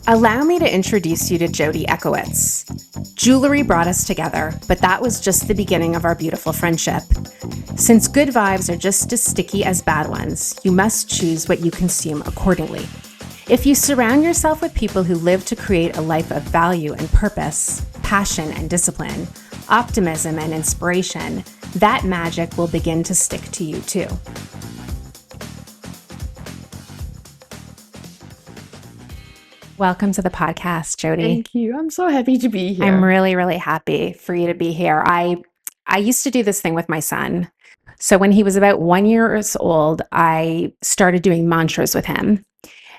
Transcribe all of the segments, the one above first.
Allow me to introduce you to Jodi Echakowitz. Jewelry brought us together, but that was just the beginning of our beautiful friendship. Since good vibes are just as sticky as bad ones, you must choose what you consume accordingly. If you surround yourself with people who live to create a life of value and purpose, passion and discipline, optimism and inspiration, that magic will begin to stick to you too. Welcome to the podcast, Jodi. Thank you. I'm so happy to be here. I'm really, really happy for you to be here. I used to do this thing with my son. So when he was about 1 year old, I started doing mantras with him.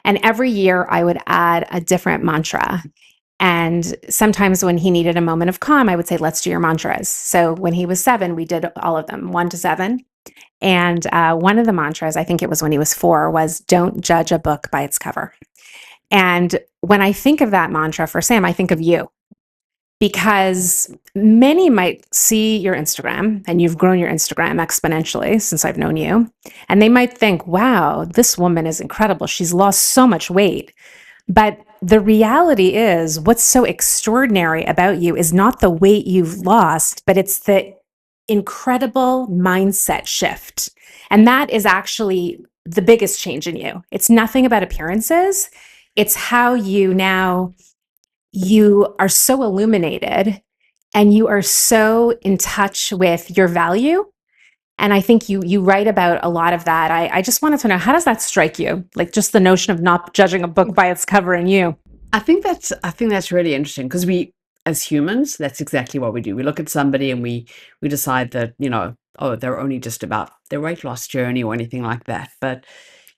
And every year I would add a different mantra. And sometimes when he needed a moment of calm, I would say, let's do your mantras. So when he was 7, we did all of them, 1 to 7. And one of the mantras, I think it was when he was 4, was don't judge a book by its cover. And when I think of that mantra for Sam, I think of you, because many might see your Instagram, and you've grown your Instagram exponentially since I've known you. And they might think, wow, this woman is incredible. She's lost so much weight. But the reality is, what's so extraordinary about you is not the weight you've lost, but it's the incredible mindset shift. And that is actually the biggest change in you. It's nothing about appearances. It's how you are so illuminated and you are so in touch with your value. And I think you write about a lot of that. I just wanted to know, how does that strike you? Like just the notion of not judging a book by its cover in you. I think that's really interesting because we, as humans, that's exactly what we do. We look at somebody and we decide that, oh, they're only just about their weight loss journey or anything like that. But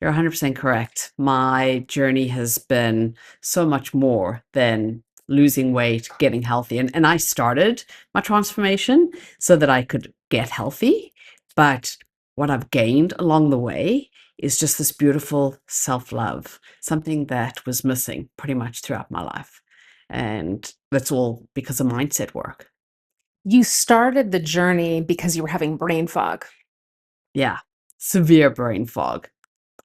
you're 100% correct. My journey has been so much more than losing weight, getting healthy. And I started my transformation so that I could get healthy. But what I've gained along the way is just this beautiful self-love, something that was missing pretty much throughout my life. And that's all because of mindset work. You started the journey because you were having brain fog. Yeah, severe brain fog.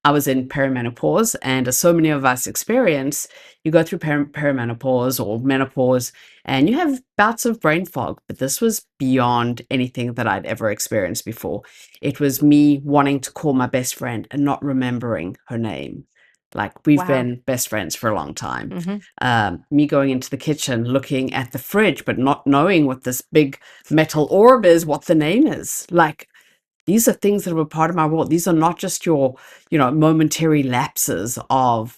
I was in perimenopause, and as so many of us experience, you go through perimenopause or menopause, and you have bouts of brain fog. But this was beyond anything that I'd ever experienced before. It was me wanting to call my best friend and not remembering her name. Like we've been best friends for a long time. Mm-hmm. Me going into the kitchen, looking at the fridge, but not knowing what this big metal orb is, what the name is. Like, these are things that were part of my world. These are not just your, momentary lapses of,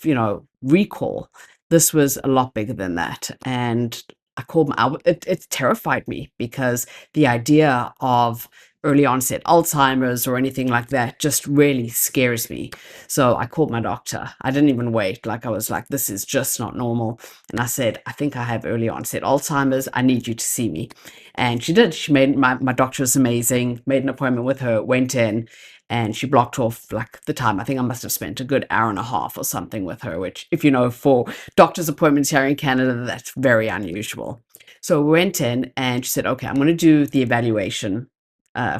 recall. This was a lot bigger than that. And it terrified me because the idea of early onset Alzheimer's or anything like that just really scares me. So I called my doctor. I didn't even wait. Like I was like, this is just not normal. And I said, I think I have early onset Alzheimer's. I need you to see me. And she did. She made my doctor was amazing, made an appointment with her, went in, and she blocked off like the time. I think I must have spent a good hour and a half or something with her, which, if you know, for doctor's appointments here in Canada, that's very unusual. So we went in and she said, okay, I'm going to do the evaluation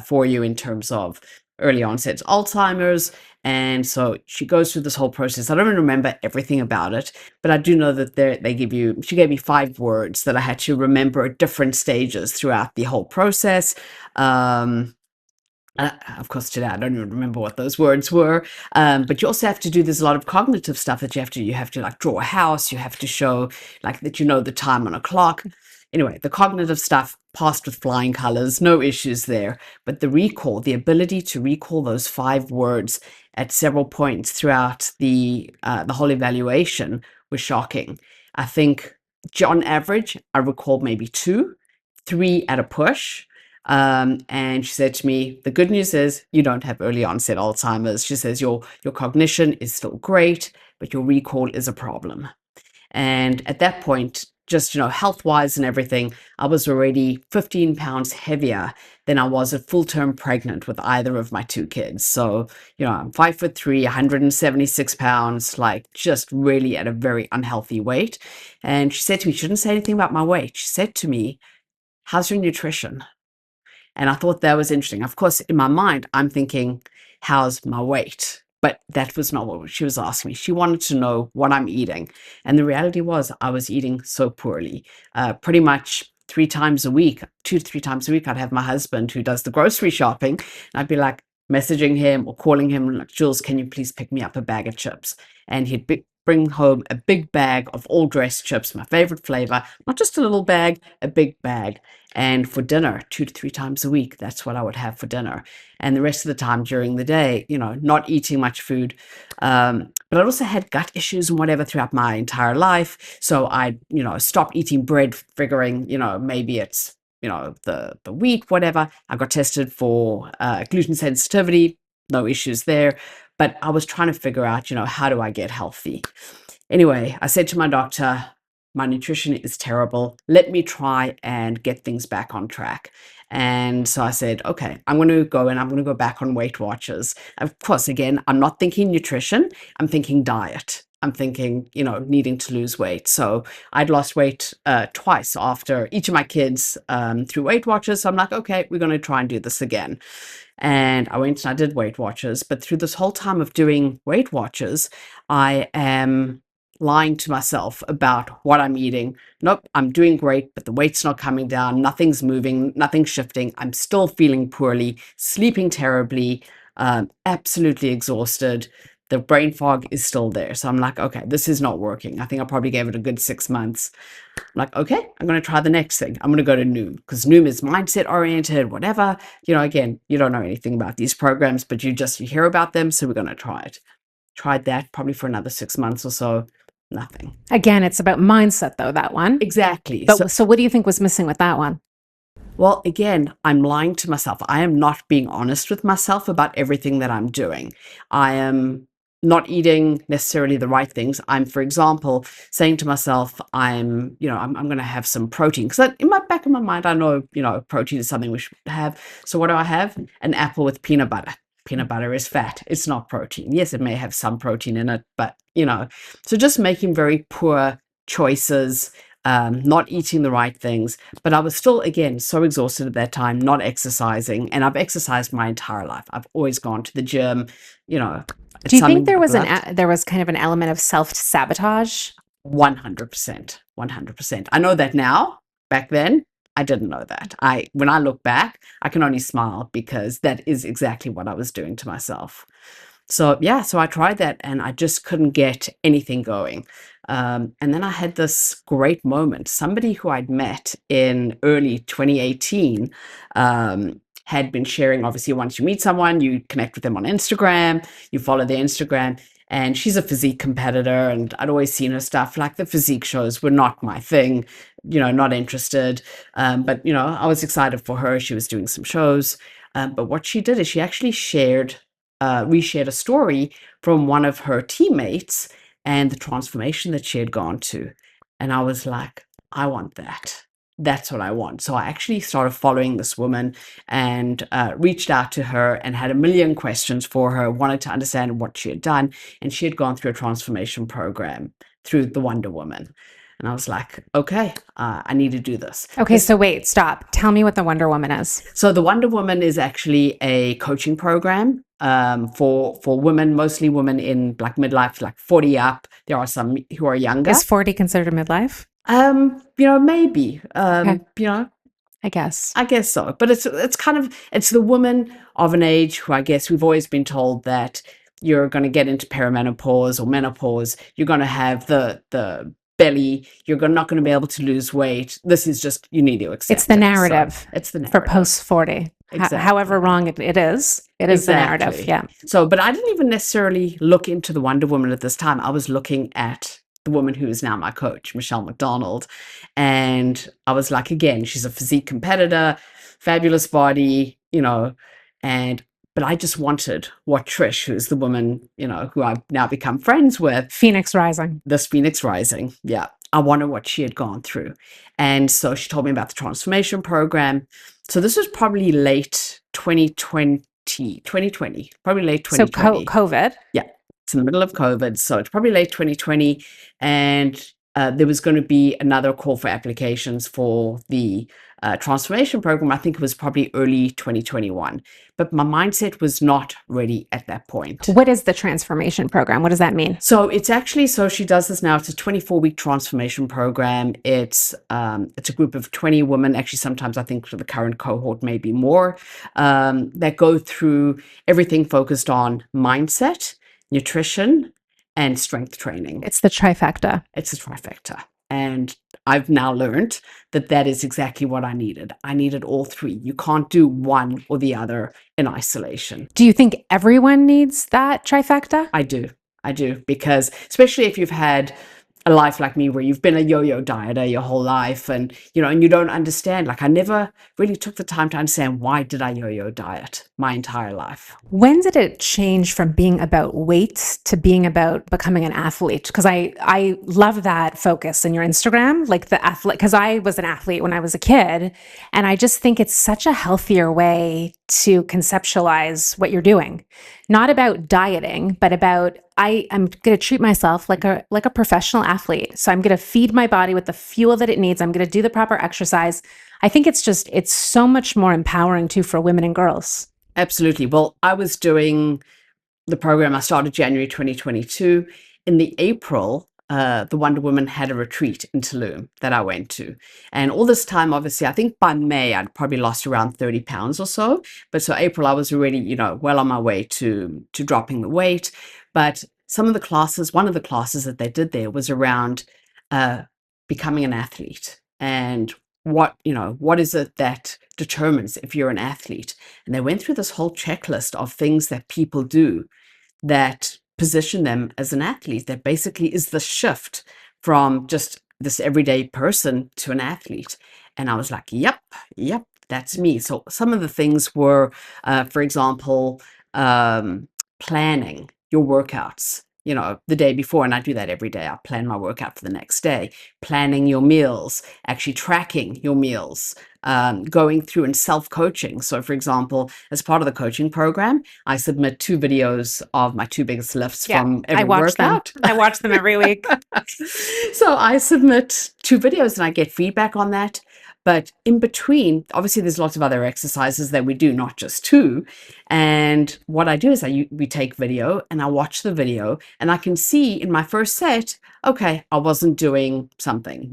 for you in terms of early onset Alzheimer's. And so she goes through this whole process. I don't even remember everything about it, but I do know that she gave me 5 words that I had to remember at different stages throughout the whole process. Of course, today I don't even remember what those words were. But you also have to do, there's a lot of cognitive stuff that you have to like draw a house. You have to show like that, the time on a clock. Anyway, the cognitive stuff passed with flying colors, no issues there. But the recall, the ability to recall those 5 words at several points throughout the whole evaluation was shocking. I think on average, I recalled maybe 2, 3 at a push. And she said to me, the good news is you don't have early onset Alzheimer's. She says your cognition is still great, but your recall is a problem. And at that point, just, health-wise and everything, I was already 15 pounds heavier than I was at full-term pregnant with either of my 2 kids. So, I'm 5'3", 176 pounds, like just really at a very unhealthy weight. And she said to me, she didn't say anything about my weight. She said to me, how's your nutrition? And I thought that was interesting. Of course, in my mind, I'm thinking, how's my weight? But that was not what she was asking me. She wanted to know what I'm eating. And the reality was I was eating so poorly. Pretty much 3 times a week, 2 to 3 times a week, I'd have my husband who does the grocery shopping. And I'd be like messaging him or calling him, like, Jules, can you please pick me up a bag of chips? And he'd bring home a big bag of all dressed chips, my favorite flavor, not just a little bag, a big bag. And for dinner, 2 to 3 times a week, that's what I would have for dinner. And the rest of the time during the day, not eating much food. But I also had gut issues and whatever throughout my entire life. So I, stopped eating bread, figuring, maybe it's, the wheat, whatever. I got tested for gluten sensitivity, no issues there. But I was trying to figure out, how do I get healthy? Anyway, I said to my doctor, my nutrition is terrible. Let me try and get things back on track. And so I said, okay, I'm going to go back on Weight Watchers. Of course, again, I'm not thinking nutrition. I'm thinking diet. I'm thinking, needing to lose weight. So I'd lost weight twice after each of my kids through Weight Watchers. So I'm like, okay, we're going to try and do this again. And I went and I did Weight Watchers. But through this whole time of doing Weight Watchers, I am lying to myself about what I'm eating. Nope, I'm doing great, but the weight's not coming down. Nothing's moving, nothing's shifting. I'm still feeling poorly, sleeping terribly, absolutely exhausted. The brain fog is still there. So I'm like, okay, this is not working. I think I probably gave it a good 6 months. I'm like, okay, I'm going to try the next thing. I'm going to go to Noom, because Noom is mindset oriented, whatever. Again, you don't know anything about these programs, but you hear about them. So we're going to try it. Tried that probably for another 6 months or so. Nothing. Again, it's about mindset, though, that one. Exactly. But so what do you think was missing with that one? Well, again, I'm lying to myself. I am not being honest with myself about everything that I'm doing. I am not eating necessarily the right things. I'm, for example, saying to myself, I'm going to have some protein, because in my back of my mind, I know, protein is something we should have. So what do I have? An apple with peanut butter. Peanut butter is fat. It's not protein. Yes, it may have some protein in it, but, so just making very poor choices, not eating the right things. But I was still, again, so exhausted at that time, not exercising. And I've exercised my entire life. I've always gone to the gym, Do you think there was there was kind of an element of self-sabotage? 100%. 100%. I know that now. Back then, I didn't know that. When I look back, I can only smile, because that is exactly what I was doing to myself. So yeah, so I tried that and I just couldn't get anything going. And then I had this great moment. Somebody who I'd met in early 2018 had been sharing, obviously, once you meet someone, you connect with them on Instagram, you follow their Instagram. And she's a physique competitor, and I'd always seen her stuff. Like, the physique shows were not my thing, not interested. But, I was excited for her. She was doing some shows. But what she did is she actually reshared a story from one of her teammates and the transformation that she had gone to. And I was like, I want that. That's what I want. So I actually started following this woman and reached out to her and had a million questions for her, wanted to understand what she had done. And she had gone through a transformation program through the Wonder Woman. And I was like, okay, I need to do this. Okay, so wait, stop. Tell me what the Wonder Woman is. So the Wonder Woman is actually a coaching program for women, mostly women in like midlife, like 40 up. There are some who are younger. Is 40 considered midlife? Maybe. Okay. I guess so. But it's the woman of an age who, I guess, we've always been told that you're going to get into perimenopause or menopause. You're going to have the belly. You're not going to be able to lose weight. This is just, you need to accept. It's the narrative. So it's the narrative for post 40. Exactly. However wrong it is. It is the narrative. Yeah. So, but I didn't even necessarily look into the Wonder Woman at this time. I was looking at the woman who is now my coach, Michelle McDonald. And I was like, again, she's a physique competitor, fabulous body, but I just wanted what Trish, who's the woman, who I've now become friends with. Phoenix Rising. This Phoenix Rising. Yeah. I wanted what she had gone through. And so she told me about the transformation program. So this was probably late 2020, probably late 2020. So COVID. Yeah. It's in the middle of COVID. So it's probably late 2020. And there was going to be another call for applications for the transformation program, I think it was probably early 2021. But my mindset was not ready at that point. What is the transformation program? What does that mean? So it's actually, so she does this now. It's a 24-week transformation program. It's a group of 20 women. Actually, sometimes I think for the current cohort, maybe more, that go through everything focused on mindset, nutrition, and strength training. It's the trifecta. It's a trifecta. And I've now learned that that is exactly what I needed. I needed all three. You can't do one or the other in isolation. Do you think everyone needs that trifecta? I do. I do. Because especially if you've had a life like me where you've been a yo-yo dieter your whole life and, and you don't understand. Like I never really took the time to understand why did I yo-yo diet my entire life. When did it change from being about weight to being about becoming an athlete? Because I love that focus in your Instagram, like the athlete, because I was an athlete when I was a kid. And I just think it's such a healthier way to conceptualize what you're doing. Not about dieting, but about I'm going to treat myself like a professional athlete. So I'm going to feed my body with the fuel that it needs. I'm going to do the proper exercise. I think it's so much more empowering too for women and girls. Absolutely. Well, I was doing the program. I started January 2022. In the April, the Wonder Woman had a retreat in Tulum that I went to. And all this time, obviously, I think by May, I'd probably lost around 30 pounds or so. But so April, I was already, well on my way to dropping the weight. But one of the classes that they did there was around becoming an athlete and what is it that determines if you're an athlete. And they went through this whole checklist of things that people do that position them as an athlete, that basically is the shift from just this everyday person to an athlete. And I was like, yep, that's me. So some of the things were, for example, planning your workouts, the day before. And I do that every day. I plan my workout for the next day, planning your meals, actually tracking your meals, going through and self-coaching. So for example, as part of the coaching program, I submit 2 videos of my 2 biggest lifts from every workout. I watch them every week. So I submit 2 videos and I get feedback on that. But in between, obviously, there's lots of other exercises that we do, not just 2. And what I do is we take video and I watch the video and I can see in my first set, okay, I wasn't doing something.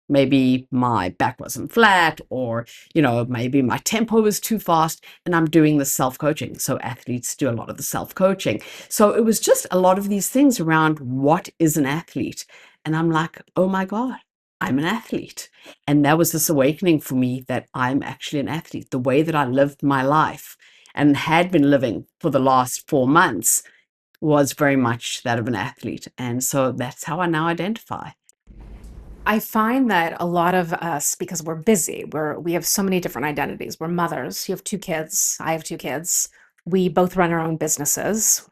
Maybe my back wasn't flat, or, maybe my tempo was too fast, and I'm doing the self-coaching. So athletes do a lot of the self-coaching. So it was just a lot of these things around what is an athlete. And I'm like, oh my God, I'm an athlete. And that was this awakening for me that I'm actually an athlete. The way that I lived my life and had been living for the last 4 months was very much that of an athlete. And so that's how I now identify. I find that a lot of us, because we're busy, we have so many different identities. We're mothers. You have 2 kids. I have 2 kids. We both run our own businesses.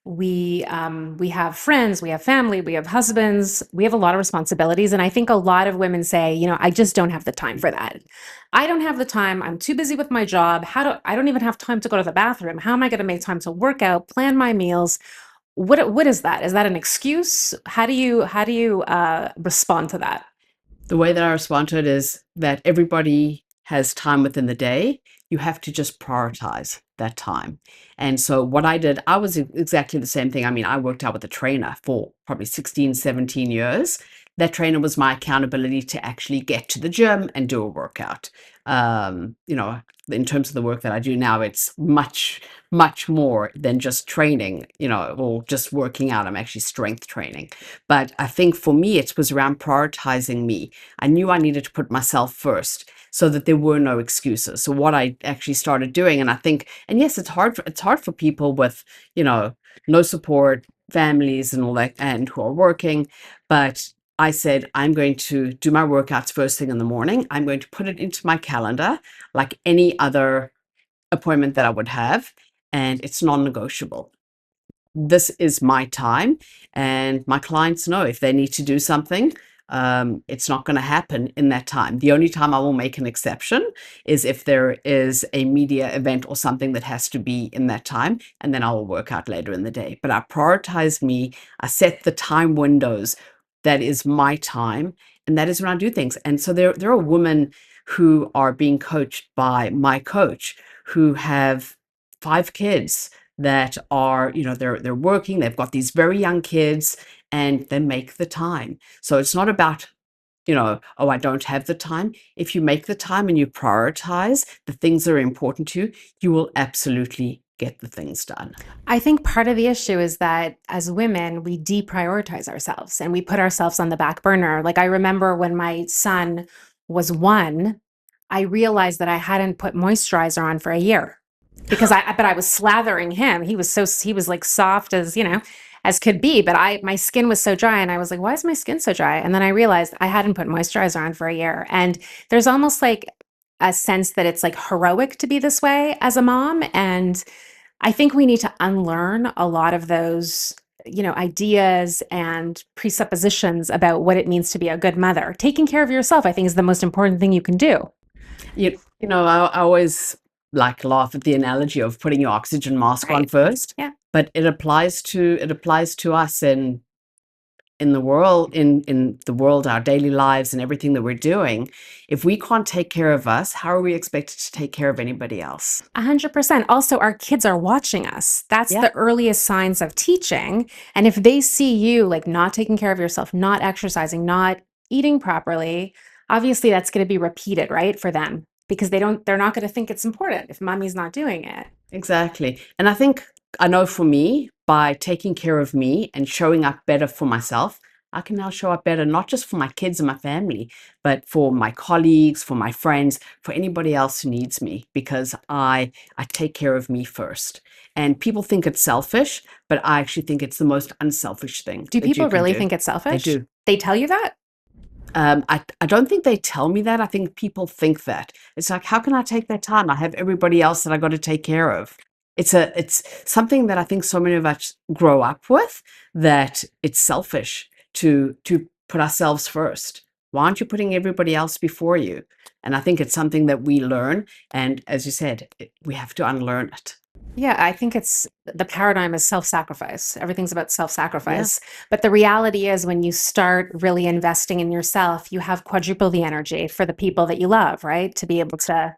We have friends, we have family, we have husbands, we have a lot of responsibilities. And I think a lot of women say, I just don't have the time for that. I don't have the time. I'm too busy with my job. I don't even have time to go to the bathroom. How am I going to make time to work out, plan my meals? What is that? Is that an excuse? How do you respond to that? The way that I respond to it is that everybody has time within the day. You have to just prioritize that time. And so what I did, I was exactly the same thing. I mean, I worked out with a trainer for probably 16, 17 years. That trainer was my accountability to actually get to the gym and do a workout. In terms of the work that I do now, it's much, much more than just training, or just working out. I'm actually strength training. But I think for me, it was around prioritizing me. I knew I needed to put myself first so that there were no excuses. So what I actually started doing, and yes, it's hard for people with, no support, families and all that, and who are working. But I said, I'm going to do my workouts first thing in the morning. I'm going to put it into my calendar like any other appointment that I would have, and it's non-negotiable. This is my time, and my clients know if they need to do something, it's not going to happen in that time. The only time I will make an exception is if there is a media event or something that has to be in that time, and then I will work out later in the day. But I prioritize me. I set the time windows that is my time, and that is when I do things. And so there are women who are being coached by my coach who have 5 kids that are, they're working, they've got these very young kids, and they make the time. So it's not about, oh, I don't have the time. If you make the time and you prioritize the things that are important to you, you will absolutely get the things done. I think part of the issue is that as women, we deprioritize ourselves and we put ourselves on the back burner. Like I remember when my son was 1, I realized that I hadn't put moisturizer on for a year because I was slathering him. He was like soft as, as could be, but my skin was so dry and I was like, why is my skin so dry? And then I realized I hadn't put moisturizer on for a year. And there's almost like a sense that it's like heroic to be this way as a mom. And I think we need to unlearn a lot of those, ideas and presuppositions about what it means to be a good mother. Taking care of yourself, I think, is the most important thing you can do. I always like laugh at the analogy of putting your oxygen mask on Right. first, Yeah. but it applies to us in the world, our daily lives and everything that we're doing. If we can't take care of us, how are we expected to take care of anybody else? 100%. Also, our kids are watching us. That's Yeah. the earliest signs of teaching. And if they see you like not taking care of yourself, not exercising, not eating properly, obviously that's going to be repeated, right, for them because they're not going to think it's important if mommy's not doing it. Exactly. And I know for me, by taking care of me and showing up better for myself, I can now show up better, not just for my kids and my family, but for my colleagues, for my friends, for anybody else who needs me, because I take care of me first. And people think it's selfish, but I actually think it's the most unselfish thing Do that you people can really do. think it's selfish? They do. They tell you that? I don't think they tell me that. I think people think that. It's like, how can I take that time? I have everybody else that I got to take care of. It's something that I think so many of us grow up with, that it's selfish to put ourselves first. Why aren't you putting everybody else before you? And I think it's something that we learn. And as you said, we have to unlearn it. Yeah, I think it's the paradigm is self-sacrifice. Everything's about Yeah. self-sacrifice. But the reality is when you start really investing in yourself, you have quadruple the energy for the people that you love, right? To be able to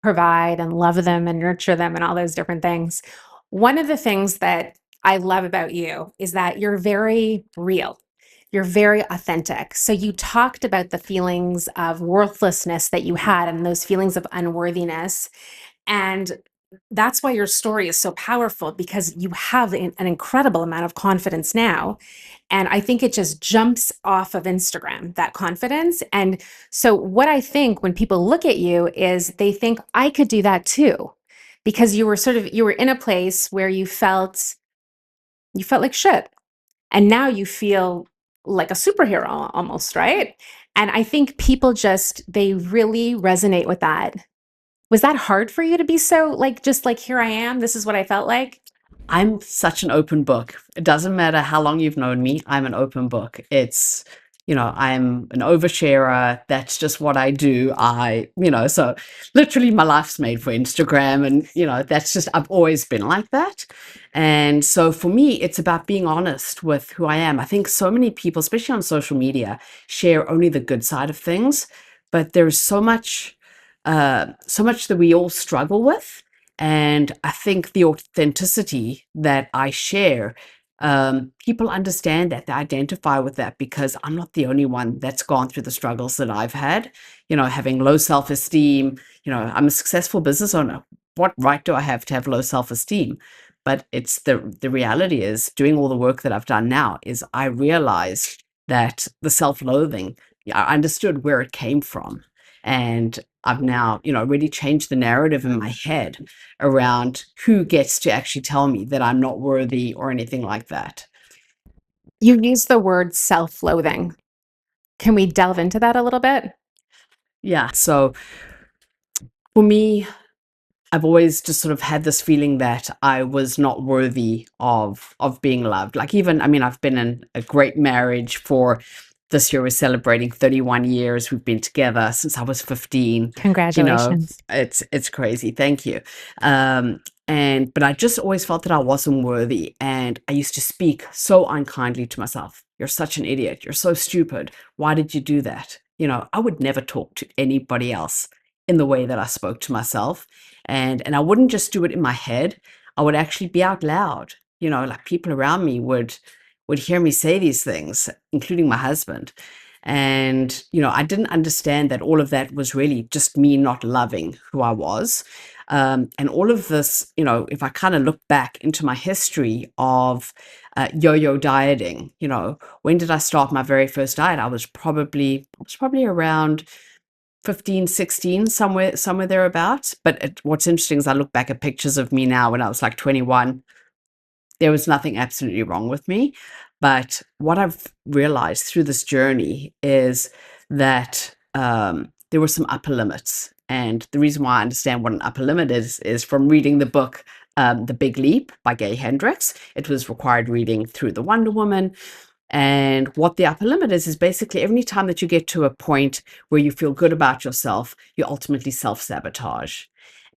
provide and love them and nurture them and all those different things. One of the things that I love about you is that you're very real. You're very authentic. So you talked about the feelings of worthlessness that you had and those feelings of unworthiness. And that's why your story is so powerful because you have an incredible amount of confidence now. And I think it just jumps off of Instagram, that confidence. And so, what I think when people look at you is they think, I could do that too. Because you were in a place where you felt like shit. And now you feel like a superhero almost, right? And I think people they really resonate with that. Was that hard for you to be so like, just like, here I am, this is what I felt like? I'm such an open book. It doesn't matter how long you've known me, I'm an open book. I'm an oversharer. That's just what I do. So literally my life's made for Instagram, and, that's just, I've always been like that. And so for me, it's about being honest with who I am. I think so many people, especially on social media, share only the good side of things, but there's so much that we all struggle with. And I think the authenticity that I share, people understand that, they identify with that, because I'm not the only one that's gone through the struggles that I've had, having low self-esteem. I'm a successful business owner. What right do I have to have low self-esteem? But it's the reality is, doing all the work that I've done now, is I realized that the self-loathing, I understood where it came from. And I've now, really changed the narrative in my head around who gets to actually tell me that I'm not worthy or anything like that. You use the word self-loathing. Can we delve into that a little bit? Yeah. So for me, I've always just sort of had this feeling that I was not worthy of being loved. Like, even, I've been in a great marriage for, this year we're celebrating 31 years. We've been together since I was 15. Congratulations. It's crazy. Thank you. But I just always felt that I wasn't worthy. And I used to speak so unkindly to myself. You're such an idiot. You're so stupid. Why did you do that? I would never talk to anybody else in the way that I spoke to myself. And I wouldn't just do it in my head. I would actually be out loud. Like people around me would hear me say these things, including my husband. And, I didn't understand that all of that was really just me not loving who I was. And all of this, if I kind of look back into my history of yo-yo dieting, when did I start my very first diet? I was probably around 15, 16, somewhere thereabouts. But what's interesting is I look back at pictures of me now when I was like 21. There was nothing absolutely wrong with me. But what I've realized through this journey is that there were some upper limits. And the reason why I understand what an upper limit is from reading the book, The Big Leap by Gay Hendricks. It was required reading through the Wonder Woman. And what the upper limit is basically every time that you get to a point where you feel good about yourself, you ultimately self-sabotage.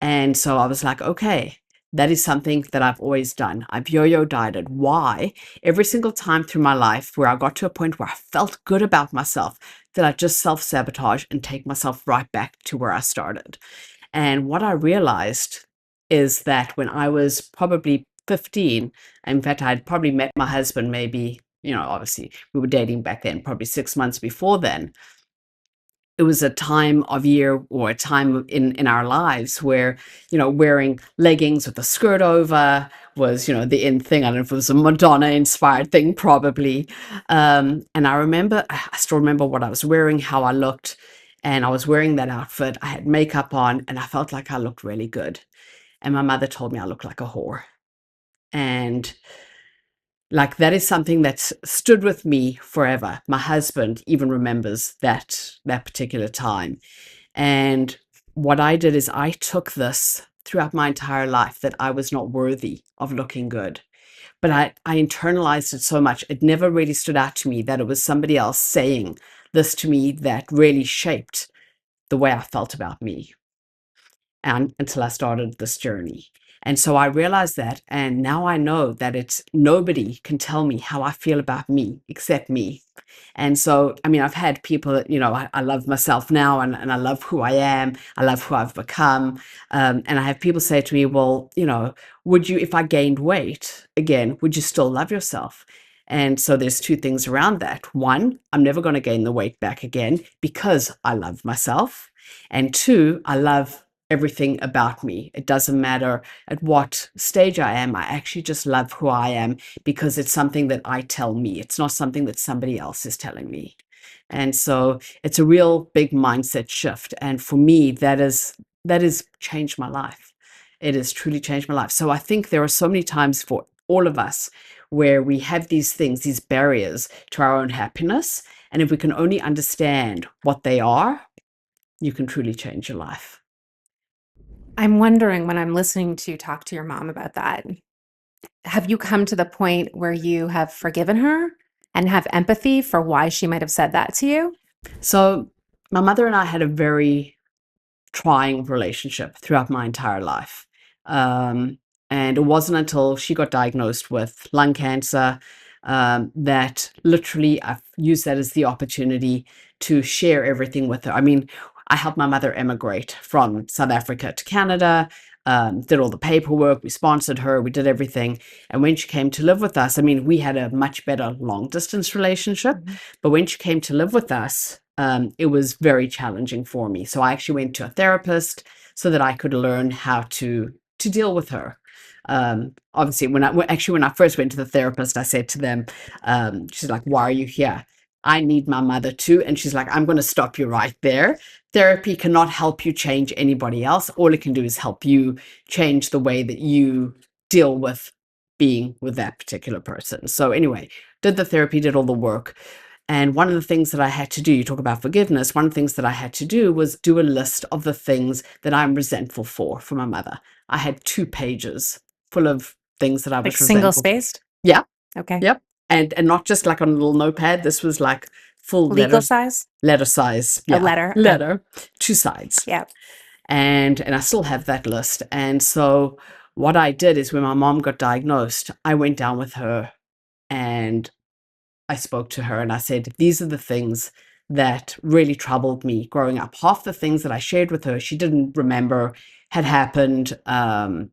And so I was like, okay, that is something that I've always done. I've yo-yo dieted. Why? Every single time through my life where I got to a point where I felt good about myself, that I just self-sabotage and take myself right back to where I started. And what I realized is that when I was probably 15, in fact, I had probably met my husband maybe, obviously we were dating back then, probably 6 months before then. It was a time of year or a time in our lives where, wearing leggings with a skirt over was, the in thing. I don't know if it was a Madonna inspired thing, probably. And I still remember what I was wearing, how I looked, and I was wearing that outfit. I had makeup on and I felt like I looked really good. And my mother told me I looked like a whore. And like that is something that's stood with me forever. My husband even remembers that particular time. And what I did is I took this throughout my entire life that I was not worthy of looking good. But I internalized it so much. It never really stood out to me that it was somebody else saying this to me that really shaped the way I felt about me. And until I started this journey. And so I realized that, and now I know that it's nobody can tell me how I feel about me except me. And so, I mean, I've had people that, I love myself now and I love who I am. I love who I've become. And I have people say to me, well, would you, if I gained weight again, would you still love yourself? And so there's two things around that. One, I'm never going to gain the weight back again because I love myself. And two, I love everything about me. It doesn't matter at what stage I am. I actually just love who I am because it's something that I tell me. It's not something that somebody else is telling me. And so it's a real big mindset shift. And for me, that has changed my life. It has truly changed my life. So I think there are so many times for all of us where we have these things, these barriers to our own happiness. And if we can only understand what they are, you can truly change your life. I'm wondering, when I'm listening to you talk to your mom about that, have you come to the point where you have forgiven her and have empathy for why she might have said that to you? So my mother and I had a very trying relationship throughout my entire life. And it wasn't until she got diagnosed with lung cancer that literally I've used that as the opportunity to share everything with her. I mean, I helped my mother emigrate from South Africa to Canada, did all the paperwork, we sponsored her, we did everything. And when she came to live with us, I mean, we had a much better long distance relationship, but when she came to live with us, it was very challenging for me. So I actually went to a therapist so that I could learn how to deal with her. Obviously, when I first went to the therapist, I said to them, she's like, why are you here? I need my mother too. And she's like, I'm going to stop you right there. Therapy cannot help you change anybody else. All it can do is help you change the way that you deal with being with that particular person. So anyway, did the therapy, did all the work. And one of the things that I had to do, you talk about forgiveness, one of the things that I had to do was do a list of the things that I'm resentful for my mother. I had 2 pages full of things that I was Like resentful single for. spaced? Yeah. Okay. Yep. And not just like on a little notepad. This was like full Legal size? letter size. A Yeah. letter? Letter, 2 sides. Yeah. And I still have that list. And so what I did is when my mom got diagnosed, I went down with her and I spoke to her and I said, these are the things that really troubled me growing up. Half the things that I shared with her, she didn't remember had happened, and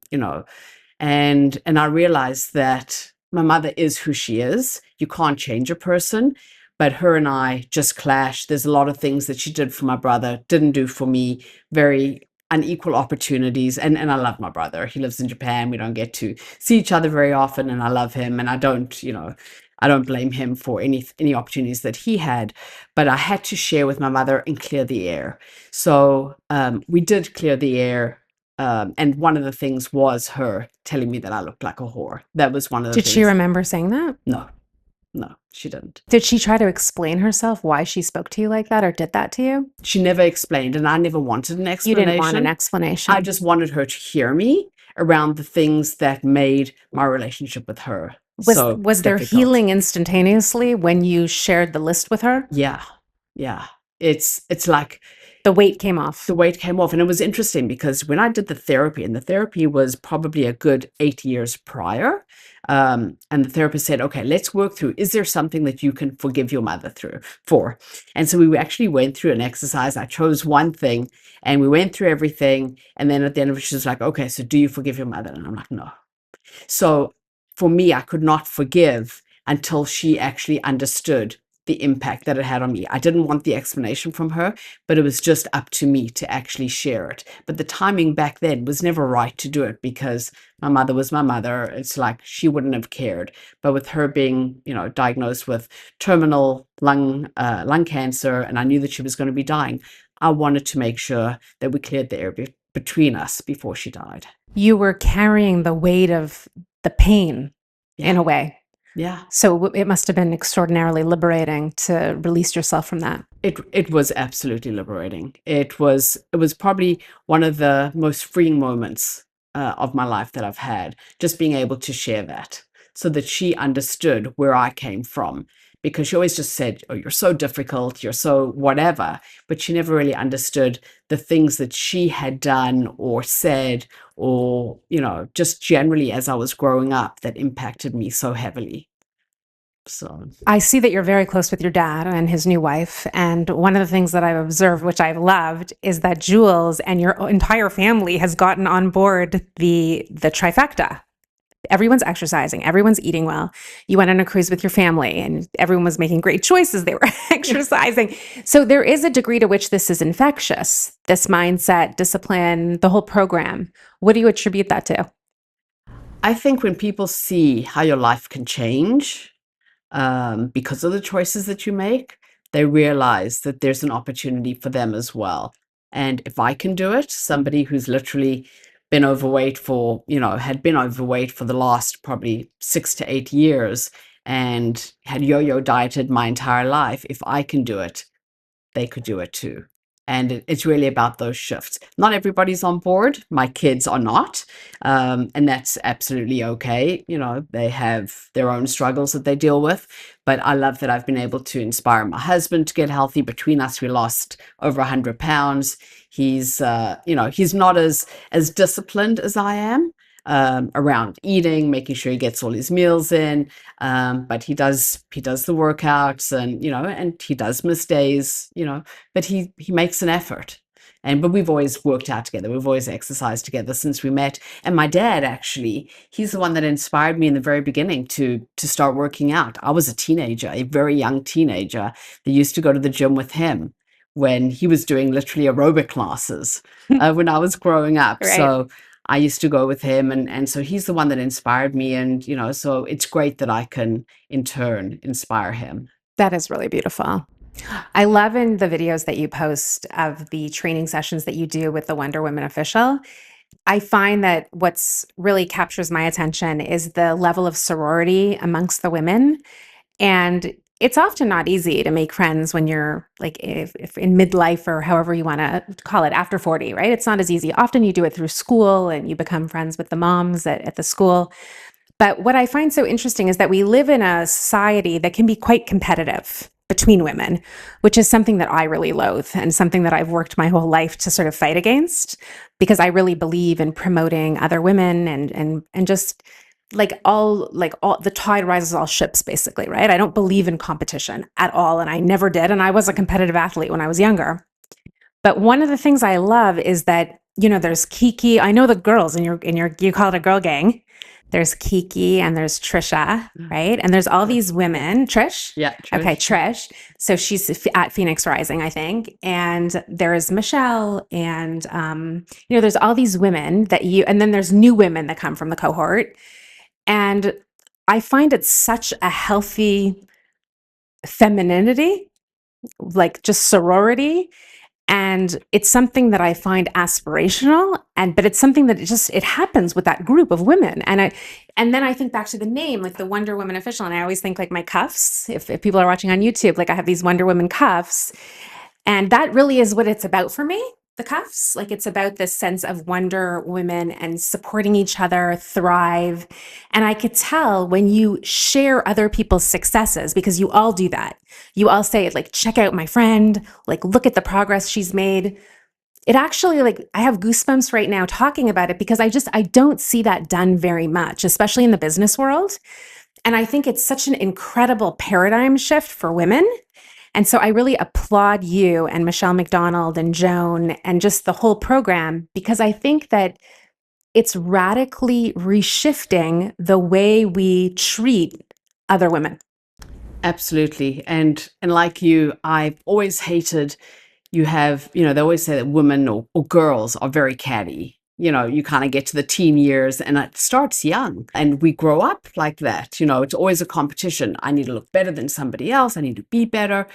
I realized that my mother is who she is. You can't change a person, but her and I just clashed. There's a lot of things that she did for my brother, didn't do for me, very unequal opportunities. And I love my brother. He lives in Japan. We don't get to see each other very often, and I love him. And I don't blame him for any opportunities that he had, but I had to share with my mother and clear the air. So we did clear the air. And one of the things was her telling me that I looked like a whore. That was one of the Did things. she remember saying that? No, she didn't. Did she try to explain herself why she spoke to you like that or did that to you? She never explained, and I never wanted an You explanation. didn't want an explanation. I just wanted her to hear me around the things that made my relationship with her Was there difficult. healing instantaneously when you shared the list with her? Yeah. It's like The weight came off. the weight came off. And it was interesting because when I did the therapy, and the therapy was probably a good 8 years prior, and the therapist said, okay, let's work through, is there something that you can forgive your mother for? And so we actually went through an exercise. I chose one thing and we went through everything. And then at the end of it, she was like, okay, so do you forgive your mother? And I'm like, no. So for me, I could not forgive until she actually understood the impact that it had on me. I didn't want the explanation from her, but it was just up to me to actually share it. But the timing back then was never right to do it because my mother was my mother. It's like she wouldn't have cared. But with her being, diagnosed with terminal lung cancer, and I knew that she was going to be dying, I wanted to make sure that we cleared the air between us before she died. You were carrying the weight of the pain in a way. Yeah. So it must have been extraordinarily liberating to release yourself from that. It was absolutely liberating. It was probably one of the most freeing moments of my life that I've had, just being able to share that so that she understood where I came from. Because she always just said, oh, you're so difficult, you're so whatever, but she never really understood the things that she had done or said or, just generally as I was growing up that impacted me so heavily. So I see that you're very close with your dad and his new wife. And one of the things that I've observed, which I've loved, is that Jules and your entire family has gotten on board the trifecta. Everyone's exercising, everyone's eating well. You went on a cruise with your family and everyone was making great choices. They were exercising. So there is a degree to which this is infectious, this mindset, discipline, the whole program. What do you attribute that to? I think when people see how your life can change because of the choices that you make, they realize that there's an opportunity for them as well. And if I can do it, somebody who's literally been overweight had been overweight for the last probably 6 to 8 years and had yo-yo dieted my entire life, if I can do it, they could do it too. And it's really about those shifts. Not everybody's on board. My kids are not. And that's absolutely okay. They have their own struggles that they deal with. But I love that I've been able to inspire my husband to get healthy. Between us, we lost over 100 pounds. He's not as disciplined as I am around eating, making sure he gets all his meals in. But he does the workouts and he does miss days, but he makes an effort. But we've always worked out together. We've always exercised together since we met. And my dad, actually, he's the one that inspired me in the very beginning to start working out. I was a teenager, a very young teenager that used to go to the gym with him when he was doing literally aerobic classes when I was growing up. Right. So I used to go with him. And so he's the one that inspired me. And, so it's great that I can, in turn, inspire him. That is really beautiful. I love in the videos that you post of the training sessions that you do with the Wonder Woman official. I find that what's really captures my attention is the level of sorority amongst the women. And it's often not easy to make friends when you're like, if in midlife or however you want to call it, after 40, right? It's not as easy. Often you do it through school and you become friends with the moms at the school. But what I find so interesting is that we live in a society that can be quite competitive. between women, which is something that I really loathe and something that I've worked my whole life to sort of fight against, because I really believe in promoting other women and just like all the tide rises all ships, basically, right? I don't believe in competition at all, and I never did. And I was a competitive athlete when I was younger. But one of the things I love is that, there's Kiki. I know the girls in your you call it a girl gang. There's Kiki and there's Trisha, right? And there's all these women. Trish? Yeah, Okay, Trish. Trish. So she's at Phoenix Rising, I think. And there's Michelle and there's all these women and then there's new women that come from the cohort. And I find it such a healthy femininity, like just sorority, and it's something that I find aspirational, but it's something that it happens with that group of women. And then I think back to the name, like the Wonder Woman official, and I always think like my cuffs, if people are watching on YouTube, like I have these Wonder Woman cuffs, and that really is what it's about for me. The cuffs, like it's about this sense of Wonder Women and supporting each other, thrive. And I could tell when you share other people's successes, because you all do that. You all say, like, check out my friend, like, look at the progress she's made. It actually, like, I have goosebumps right now talking about it, because I don't see that done very much, especially in the business world. And I think it's such an incredible paradigm shift for women. And so I really applaud you and Michelle McDonald and Joan and just the whole program, because I think that it's radically reshifting the way we treat other women. Absolutely. And like you, I've always hated they always say that women or girls are very catty. You kind of get to the teen years and it starts young and we grow up like that. It's always a competition. I need to look better than somebody else. I need to be better.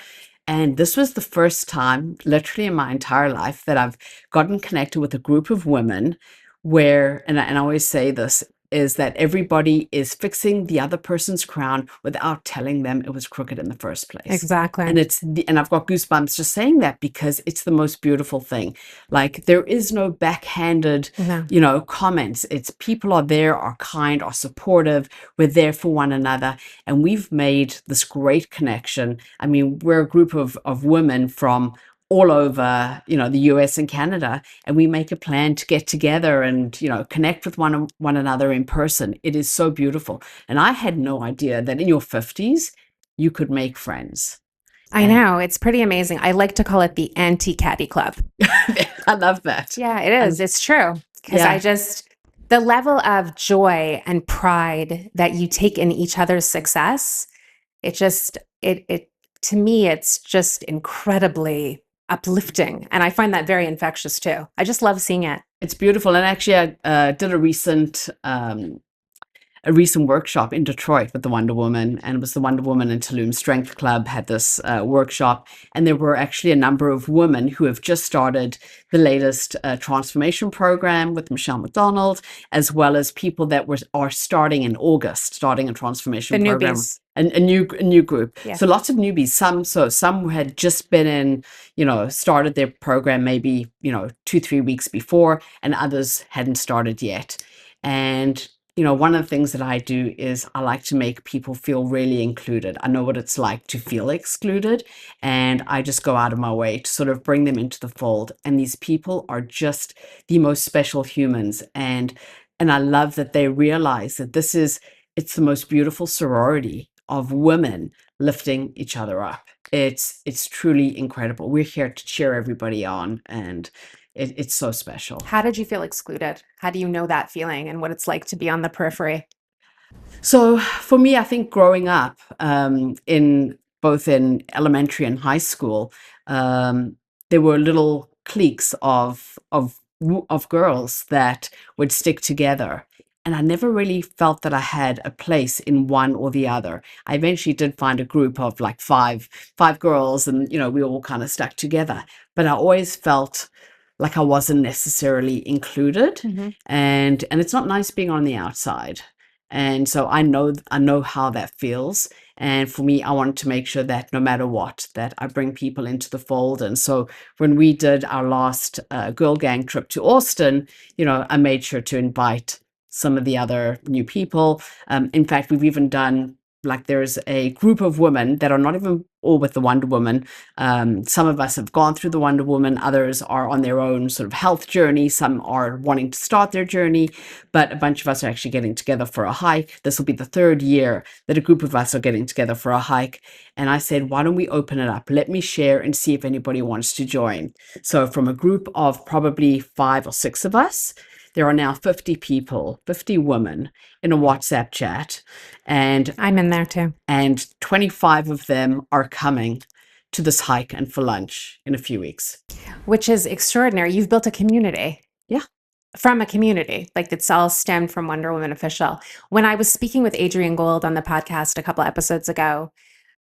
And this was the first time, literally in my entire life, that I've gotten connected with a group of women where, and I always say this, is that everybody is fixing the other person's crown without telling them it was crooked in the first place. Exactly. And I've got goosebumps just saying that, because it's the most beautiful thing. Like, there is no backhanded, No. comments. It's people are there, are kind, are supportive. We're there for one another. And we've made this great connection. I mean, we're a group of women from all over, the US and Canada, and we make a plan to get together and, connect with one another in person. It is so beautiful. And I had no idea that in your 50s, you could make friends. I know. It's pretty amazing. I like to call it the anti-catty club. I love that. Yeah, it is. It's true. Because the level of joy and pride that you take in each other's success, it to me, it's just incredibly uplifting. And I find that very infectious too. I just love seeing it. It's beautiful. And actually, I did a recent workshop in Detroit with the Wonder Woman, and it was the Wonder Woman and Tulum Strength Club had this workshop, and there were actually a number of women who have just started the latest transformation program with Michelle McDonald, as well as people that are starting in August, starting a transformation program. Newbies. A new group. Yeah. So lots of newbies. Some had just been in, started their program maybe 2-3 weeks before, and others hadn't started yet. And one of the things that I do is I like to make people feel really included. I know what it's like to feel excluded, and I just go out of my way to sort of bring them into the fold. And these people are just the most special humans. And I love that they realize that it's the most beautiful sorority of women lifting each other up. It's truly incredible. We're here to cheer everybody on, and it's so special. How did you feel excluded? How do you know that feeling and what it's like to be on the periphery? So for me, I think growing up in both in elementary and high school, there were little cliques of girls that would stick together. And I never really felt that I had a place in one or the other. I eventually did find a group of like five girls, and we all kind of stuck together. But I always felt like I wasn't necessarily included, and it's not nice being on the outside. And so I know how that feels. And for me, I wanted to make sure that no matter what, that I bring people into the fold. And so when we did our last girl gang trip to Austin, I made sure to invite some of the other new people. In fact, we've even done like there's a group of women that are not even all with the Wonder Woman. Some of us have gone through the Wonder Woman, others are on their own sort of health journey, some are wanting to start their journey, but a bunch of us are actually getting together for a hike. This will be the third year that a group of us are getting together for a hike. And I said, why don't we open it up? Let me share and see if anybody wants to join. So from a group of probably 5 or 6 of us, there are now 50 people, 50 women in a WhatsApp chat, and I'm in there too. And 25 of them are coming to this hike and for lunch in a few weeks. Which is extraordinary. You've built a community. Yeah. From a community, like it's all stemmed from Wonder Woman Official. When I was speaking with Adrienne Gold on the podcast a couple episodes ago,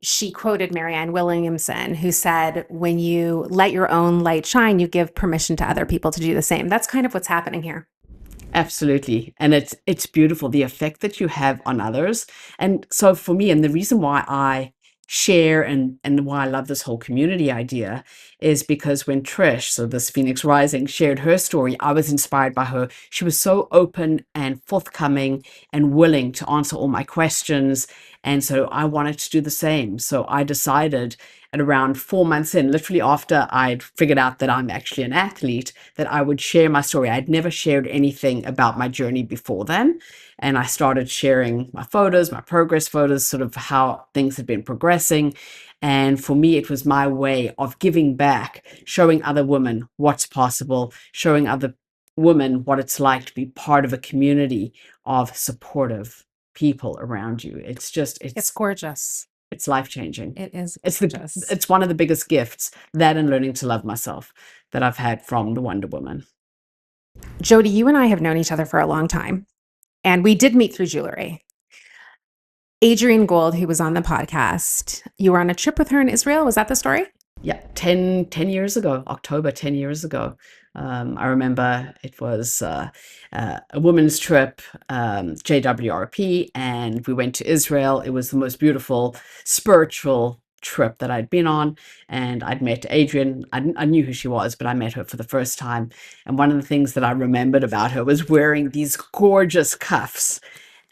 she quoted Marianne Williamson, who said, when you let your own light shine, you give permission to other people to do the same. That's kind of what's happening here. Absolutely. And it's beautiful, the effect that you have on others. And so for me, and the reason why I share and why I love this whole community idea is because when Trish, so this Phoenix Rising, shared her story, I was inspired by her. She was so open and forthcoming and willing to answer all my questions. And so I wanted to do the same. So I decided at around 4 months in, literally after I'd figured out that I'm actually an athlete, that I would share my story. I'd never shared anything about my journey before then. And I started sharing my photos, my progress photos, sort of how things had been progressing. And for me, it was my way of giving back, showing other women what's possible, showing other women what it's like to be part of a community of supportive people around you. It's gorgeous. It's life-changing. It is gorgeous. It's one of the biggest gifts, that and learning to love myself, that I've had from the Wonder Woman. Jodi, you and I have known each other for a long time, and we did meet through jewelry. Adrienne Gold, who was on the podcast, you were on a trip with her in Israel. Was that the story? Yeah, 10 years ago, October, 10 years ago. I remember it was a women's trip, JWRP, and we went to Israel. It was the most beautiful spiritual trip that I'd been on, and I'd met Adrienne. I knew who she was, but I met her for the first time. And one of the things that I remembered about her was wearing these gorgeous cuffs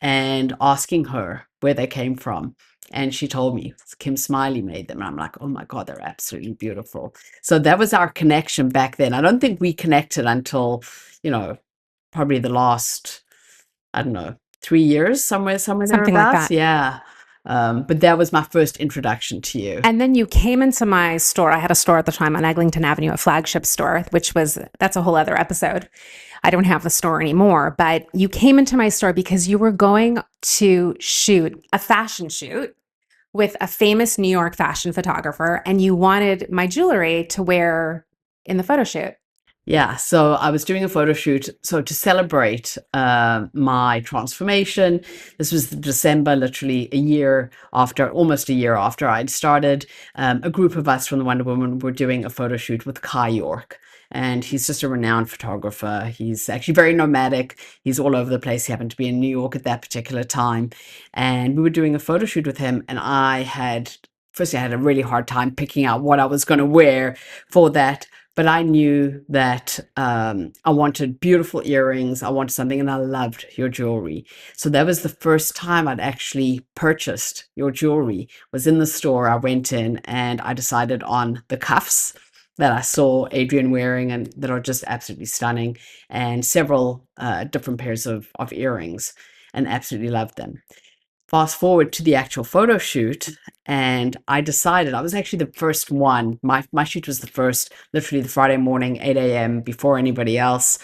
and asking her where they came from. And she told me Kim Smiley made them. And I'm like, oh my God, they're absolutely beautiful. So that was our connection back then. I don't think we connected until, probably the last, 3 years, somewhere Something thereabouts. like that. Yeah. But that was my first introduction to you. And then you came into my store. I had a store at the time on Eglinton Avenue, a flagship store, that's a whole other episode. I don't have the store anymore, but you came into my store because you were going to shoot a fashion shoot with a famous New York fashion photographer, and you wanted my jewelry to wear in the photo shoot. Yeah, so I was doing a photo shoot. So to celebrate my transformation, this was December, literally almost a year after I'd started, a group of us from the Wonder Woman were doing a photo shoot with Kai York. And he's just a renowned photographer. He's actually very nomadic. He's all over the place. He happened to be in New York at that particular time. And we were doing a photo shoot with him. And firstly, I had a really hard time picking out what I was going to wear for that. But I knew that I wanted beautiful earrings. I wanted something, and I loved your jewelry. So that was the first time I'd actually purchased your jewelry, was in the store. I went in and I decided on the cuffs that I saw Adrienne wearing and that are just absolutely stunning, and several different pairs of earrings, and absolutely loved them. Fast forward to the actual photo shoot, and I decided, I was actually the first one. My shoot was the first, literally the Friday morning, 8 a.m. before anybody else.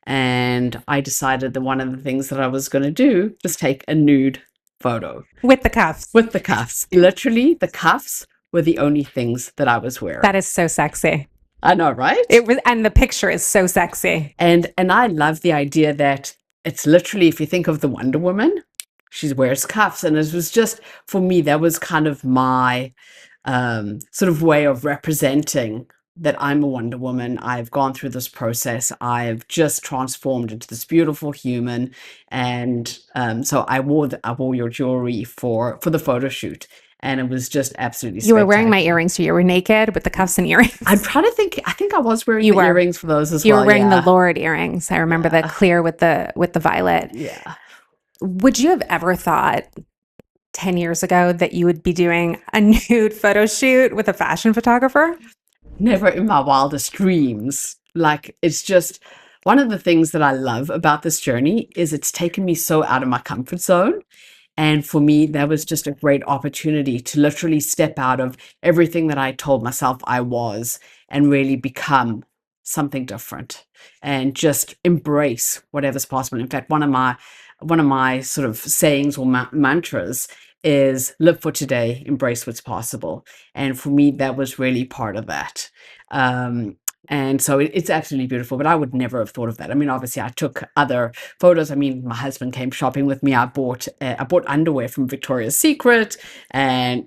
And I decided that one of the things that I was going to do was take a nude photo. With the cuffs. With the cuffs. Literally, the cuffs were the only things that I was wearing. That is so sexy. I know, right? And the picture is so sexy. And I love the idea that it's literally, if you think of the Wonder Woman, she wears cuffs. And it was just, for me, that was kind of my sort of way of representing that I'm a Wonder Woman. I've gone through this process. I've just transformed into this beautiful human. And so I wore your jewelry for the photo shoot. And it was just absolutely spectacular. You were wearing my earrings, so you were naked with the cuffs and earrings. I'm trying to think. I think I was wearing the earrings for those as well. You were wearing the Lord earrings. I remember the clear with the violet. Yeah. Would you have ever thought 10 years ago that you would be doing a nude photo shoot with a fashion photographer? Never in my wildest dreams. Like, it's just one of the things that I love about this journey is it's taken me so out of my comfort zone. And for me, that was just a great opportunity to literally step out of everything that I told myself I was and really become something different and just embrace whatever's possible. In fact, one of my sort of sayings or mantras is live for today, embrace what's possible. And for me, that was really part of that. Um, and so it's absolutely beautiful, but I would never have thought of that. I mean, obviously, I took other photos. I mean, my husband came shopping with me. I bought underwear from Victoria's Secret, and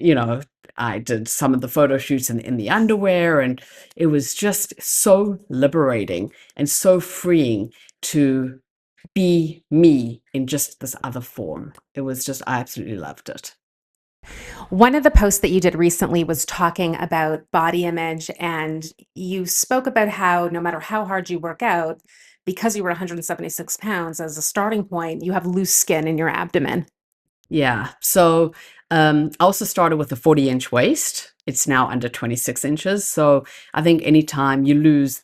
I did some of the photo shoots in the underwear, and it was just so liberating and so freeing to be me in just this other form. It was just, I absolutely loved it. One of the posts that you did recently was talking about body image, and you spoke about how no matter how hard you work out, because you were 176 pounds as a starting point, you have loose skin in your abdomen. Yeah. So I also started with a 40-inch waist. It's now under 26 inches. So I think anytime you lose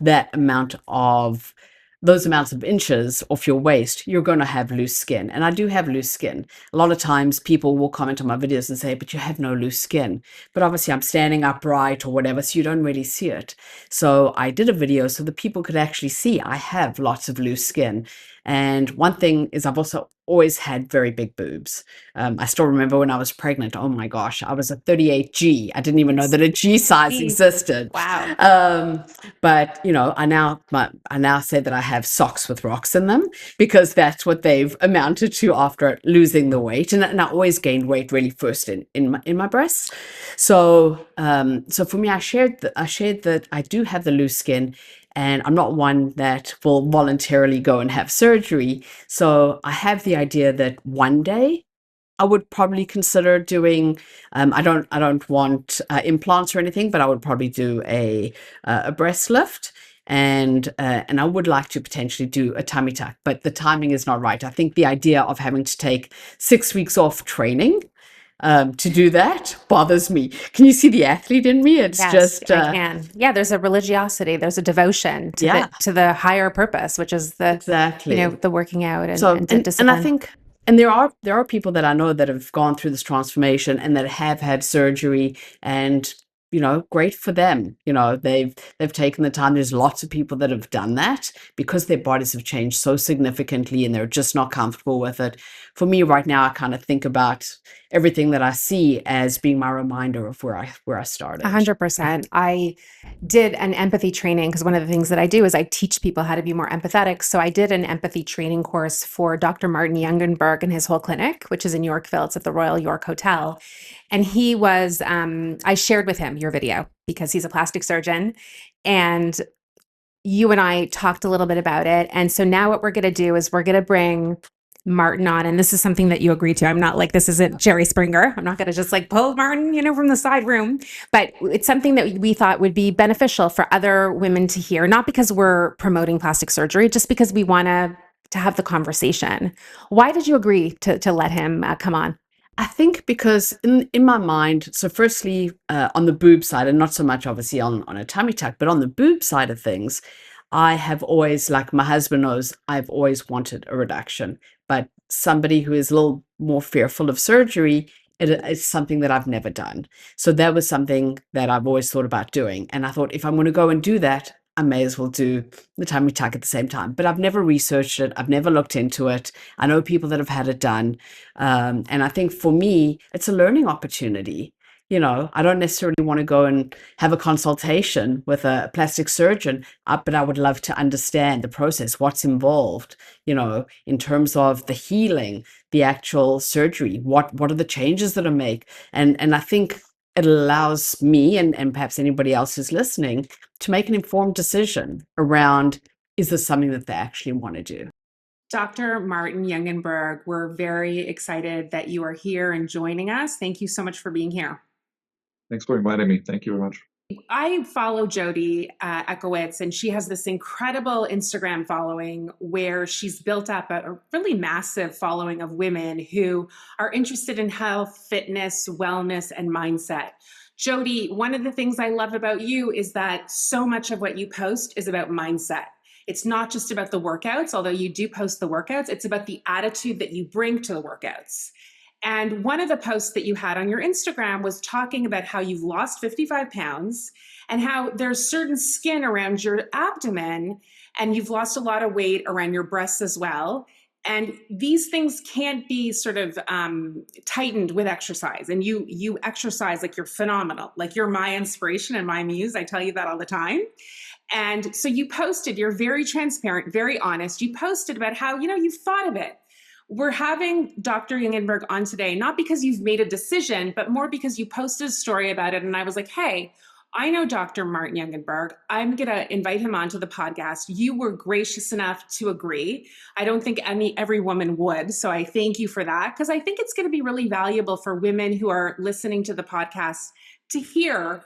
those amounts of inches off your waist, you're going to have loose skin. And I do have loose skin. A lot of times people will comment on my videos and say, but you have no loose skin. But obviously I'm standing upright or whatever, so you don't really see it. So I did a video so that people could actually see I have lots of loose skin. And one thing is I've also always had very big boobs. I still remember when I was pregnant, oh my gosh, I was a 38G. I didn't even know that a G size existed. Wow. But I now say that I have socks with rocks in them because that's what they've amounted to after losing the weight. And I always gained weight really first in my breasts. So for me, I shared that I do have the loose skin, and I'm not one that will voluntarily go and have surgery. So I have the idea that one day I would probably consider doing. I don't want implants or anything, but I would probably do a breast lift, and I would like to potentially do a tummy tuck, but the timing is not right. I think the idea of having to take 6 weeks off training to do that bothers me. Can you see the athlete in me? It's Yes, just I can. Yeah, there's a religiosity, there's a devotion to yeah, the higher purpose, which is exactly. the working out So, and and I discipline. think, and there are people that I know that have gone through this transformation and that have had surgery, and great for them. They've taken the time. There's lots of people that have done that because their bodies have changed so significantly and they're just not comfortable with it. For me right now, I kind of think about everything that I see as being my reminder of where I started. 100%. I did an empathy training because one of the things that I do is I teach people how to be more empathetic. So I did an empathy training course for Dr. Martin Jugenberg and his whole clinic, which is in Yorkville. It's at the Royal York Hotel. And he was, I shared with him your video because he's a plastic surgeon. And you and I talked a little bit about it. And so now what we're going to do is we're going to bring Martin on. And this is something that you agreed to. I'm not like, this isn't Jerry Springer. I'm not going to just like pull Martin, from the side room, but it's something that we thought would be beneficial for other women to hear, not because we're promoting plastic surgery, just because we want to have the conversation. Why did you agree to let him come on? I think because in my mind, so firstly, on the boob side, and not so much obviously on a tummy tuck, but on the boob side of things, I have always, like my husband knows, I've always wanted a reduction. But somebody who is a little more fearful of surgery, it's something that I've never done. So that was something that I've always thought about doing. And I thought if I'm going to go and do that, I may as well do the tummy tuck at the same time. But I've never researched it. I've never looked into it. I know people that have had it done. And I think for me, it's a learning opportunity. I don't necessarily want to go and have a consultation with a plastic surgeon, but I would love to understand the process, what's involved, in terms of the healing, the actual surgery, what are the changes that are made. And I think it allows me and perhaps anybody else who's listening to make an informed decision around, is this something that they actually want to do? Dr. Martin Jugenberg, we're very excited that you are here and joining us. Thank you so much for being here. Thanks for inviting me. Thank you very much. I follow Jodi Echakowitz, and she has this incredible Instagram following where she's built up a really massive following of women who are interested in health, fitness, wellness, and mindset. Jodi, one of the things I love about you is that so much of what you post is about mindset. It's not just about the workouts, although you do post the workouts, it's about the attitude that you bring to the workouts. And one of the posts that you had on your Instagram was talking about how you've lost 55 pounds and how there's certain skin around your abdomen and you've lost a lot of weight around your breasts as well. And these things can't be sort of tightened with exercise. And you exercise like you're phenomenal, like you're my inspiration and my muse. I tell you that all the time. And so you posted, you're very transparent, very honest. You posted about how, you've thought of it. We're having Dr. Jugenberg on today, not because you've made a decision, but more because you posted a story about it. And I was like, hey, I know Dr. Martin Jugenberg. I'm going to invite him onto the podcast. You were gracious enough to agree. I don't think every woman would. So I thank you for that, because I think it's going to be really valuable for women who are listening to the podcast to hear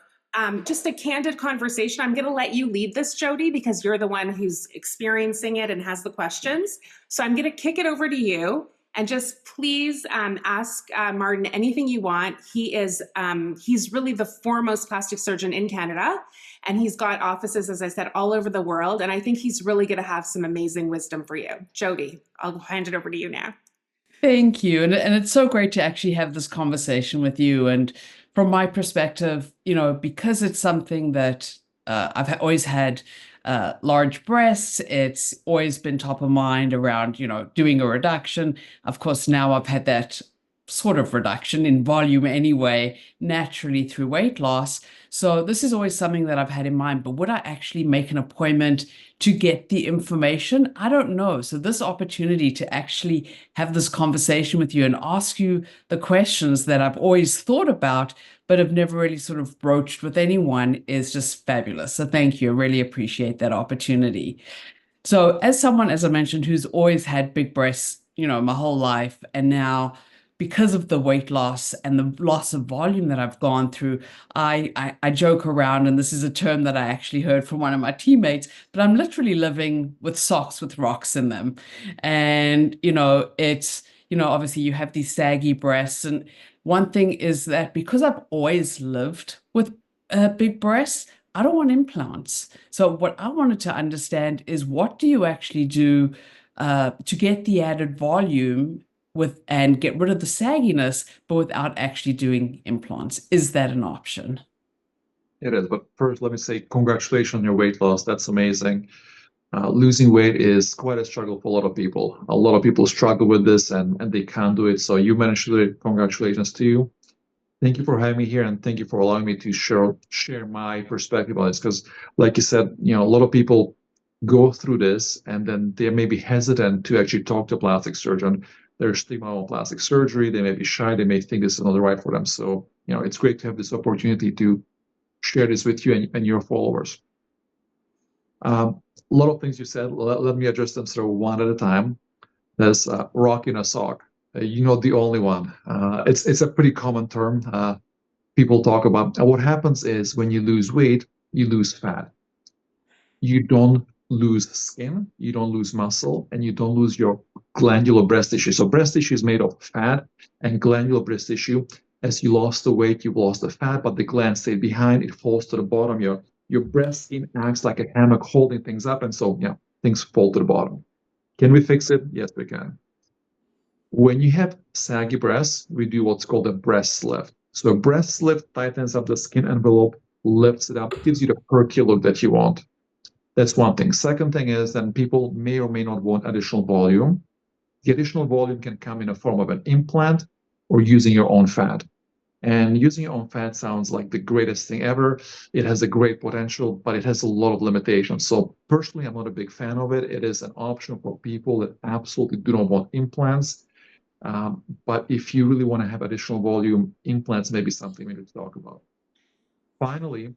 just a candid conversation. I'm going to let you lead this, Jodi, because you're the one who's experiencing it and has the questions. So I'm going to kick it over to you, and just please ask Martin anything you want. He's really the foremost plastic surgeon in Canada, and he's got offices, as I said, all over the world. And I think he's really going to have some amazing wisdom for you. Jodi, I'll hand it over to you now. Thank you. And it's so great to actually have this conversation with you. And from my perspective, because it's something that I've always had large breasts, it's always been top of mind around, doing a reduction. Of course, now I've had that sort of reduction in volume anyway, naturally through weight loss. So this is always something that I've had in mind. But would I actually make an appointment to get the information? I don't know. So this opportunity to actually have this conversation with you and ask you the questions that I've always thought about, but have never really sort of broached with anyone is just fabulous. So thank you. I really appreciate that opportunity. So as someone, as I mentioned, who's always had big breasts, my whole life, and now because of the weight loss and the loss of volume that I've gone through, I joke around, and this is a term that I actually heard from one of my teammates, but I'm literally living with socks with rocks in them. And, it's, obviously you have these saggy breasts. And one thing is that because I've always lived with big breasts, I don't want implants. So what I wanted to understand is, what do you actually do to get the added volume and get rid of the sagginess, but without actually doing implants? Is that an option? It is. But first, let me say congratulations on your weight loss. That's amazing. Losing weight is quite a struggle for a lot of people. A lot of people struggle with this and they can't do it. So you managed to do it. Congratulations to you. Thank you for having me here, and thank you for allowing me to share my perspective on this. Because, like you said, a lot of people go through this and then they may be hesitant to actually talk to a plastic surgeon. There's stigma on plastic surgery. They may be shy. They may think this is not the right for them. So, it's great to have this opportunity to share this with you and your followers. A lot of things you said, let me address them sort of one at a time. There's rock in a sock. You're not the only one. It's a pretty common term people talk about. And what happens is, when you lose weight, you lose fat. You don't lose skin, you don't lose muscle, and you don't lose your glandular breast tissue. So breast tissue is made of fat and glandular breast tissue. As you lost the weight, you've lost the fat, but the gland stayed behind. It falls to the bottom. Your breast skin acts like a hammock holding things up, and so things fall to the bottom. Can we fix it? Yes, we can. When you have saggy breasts, we do what's called a breast lift. So a breast lift tightens up the skin envelope, lifts it up, gives you the perky look that you want. That's one thing. Second thing is, then people may or may not want additional volume. The additional volume can come in a form of an implant or using your own fat. And using your own fat sounds like the greatest thing ever. It has a great potential, but it has a lot of limitations. So personally, I'm not a big fan of it. It is an option for people that absolutely do not want implants. But if you really want to have additional volume, implants may be something we need to talk about. Finally,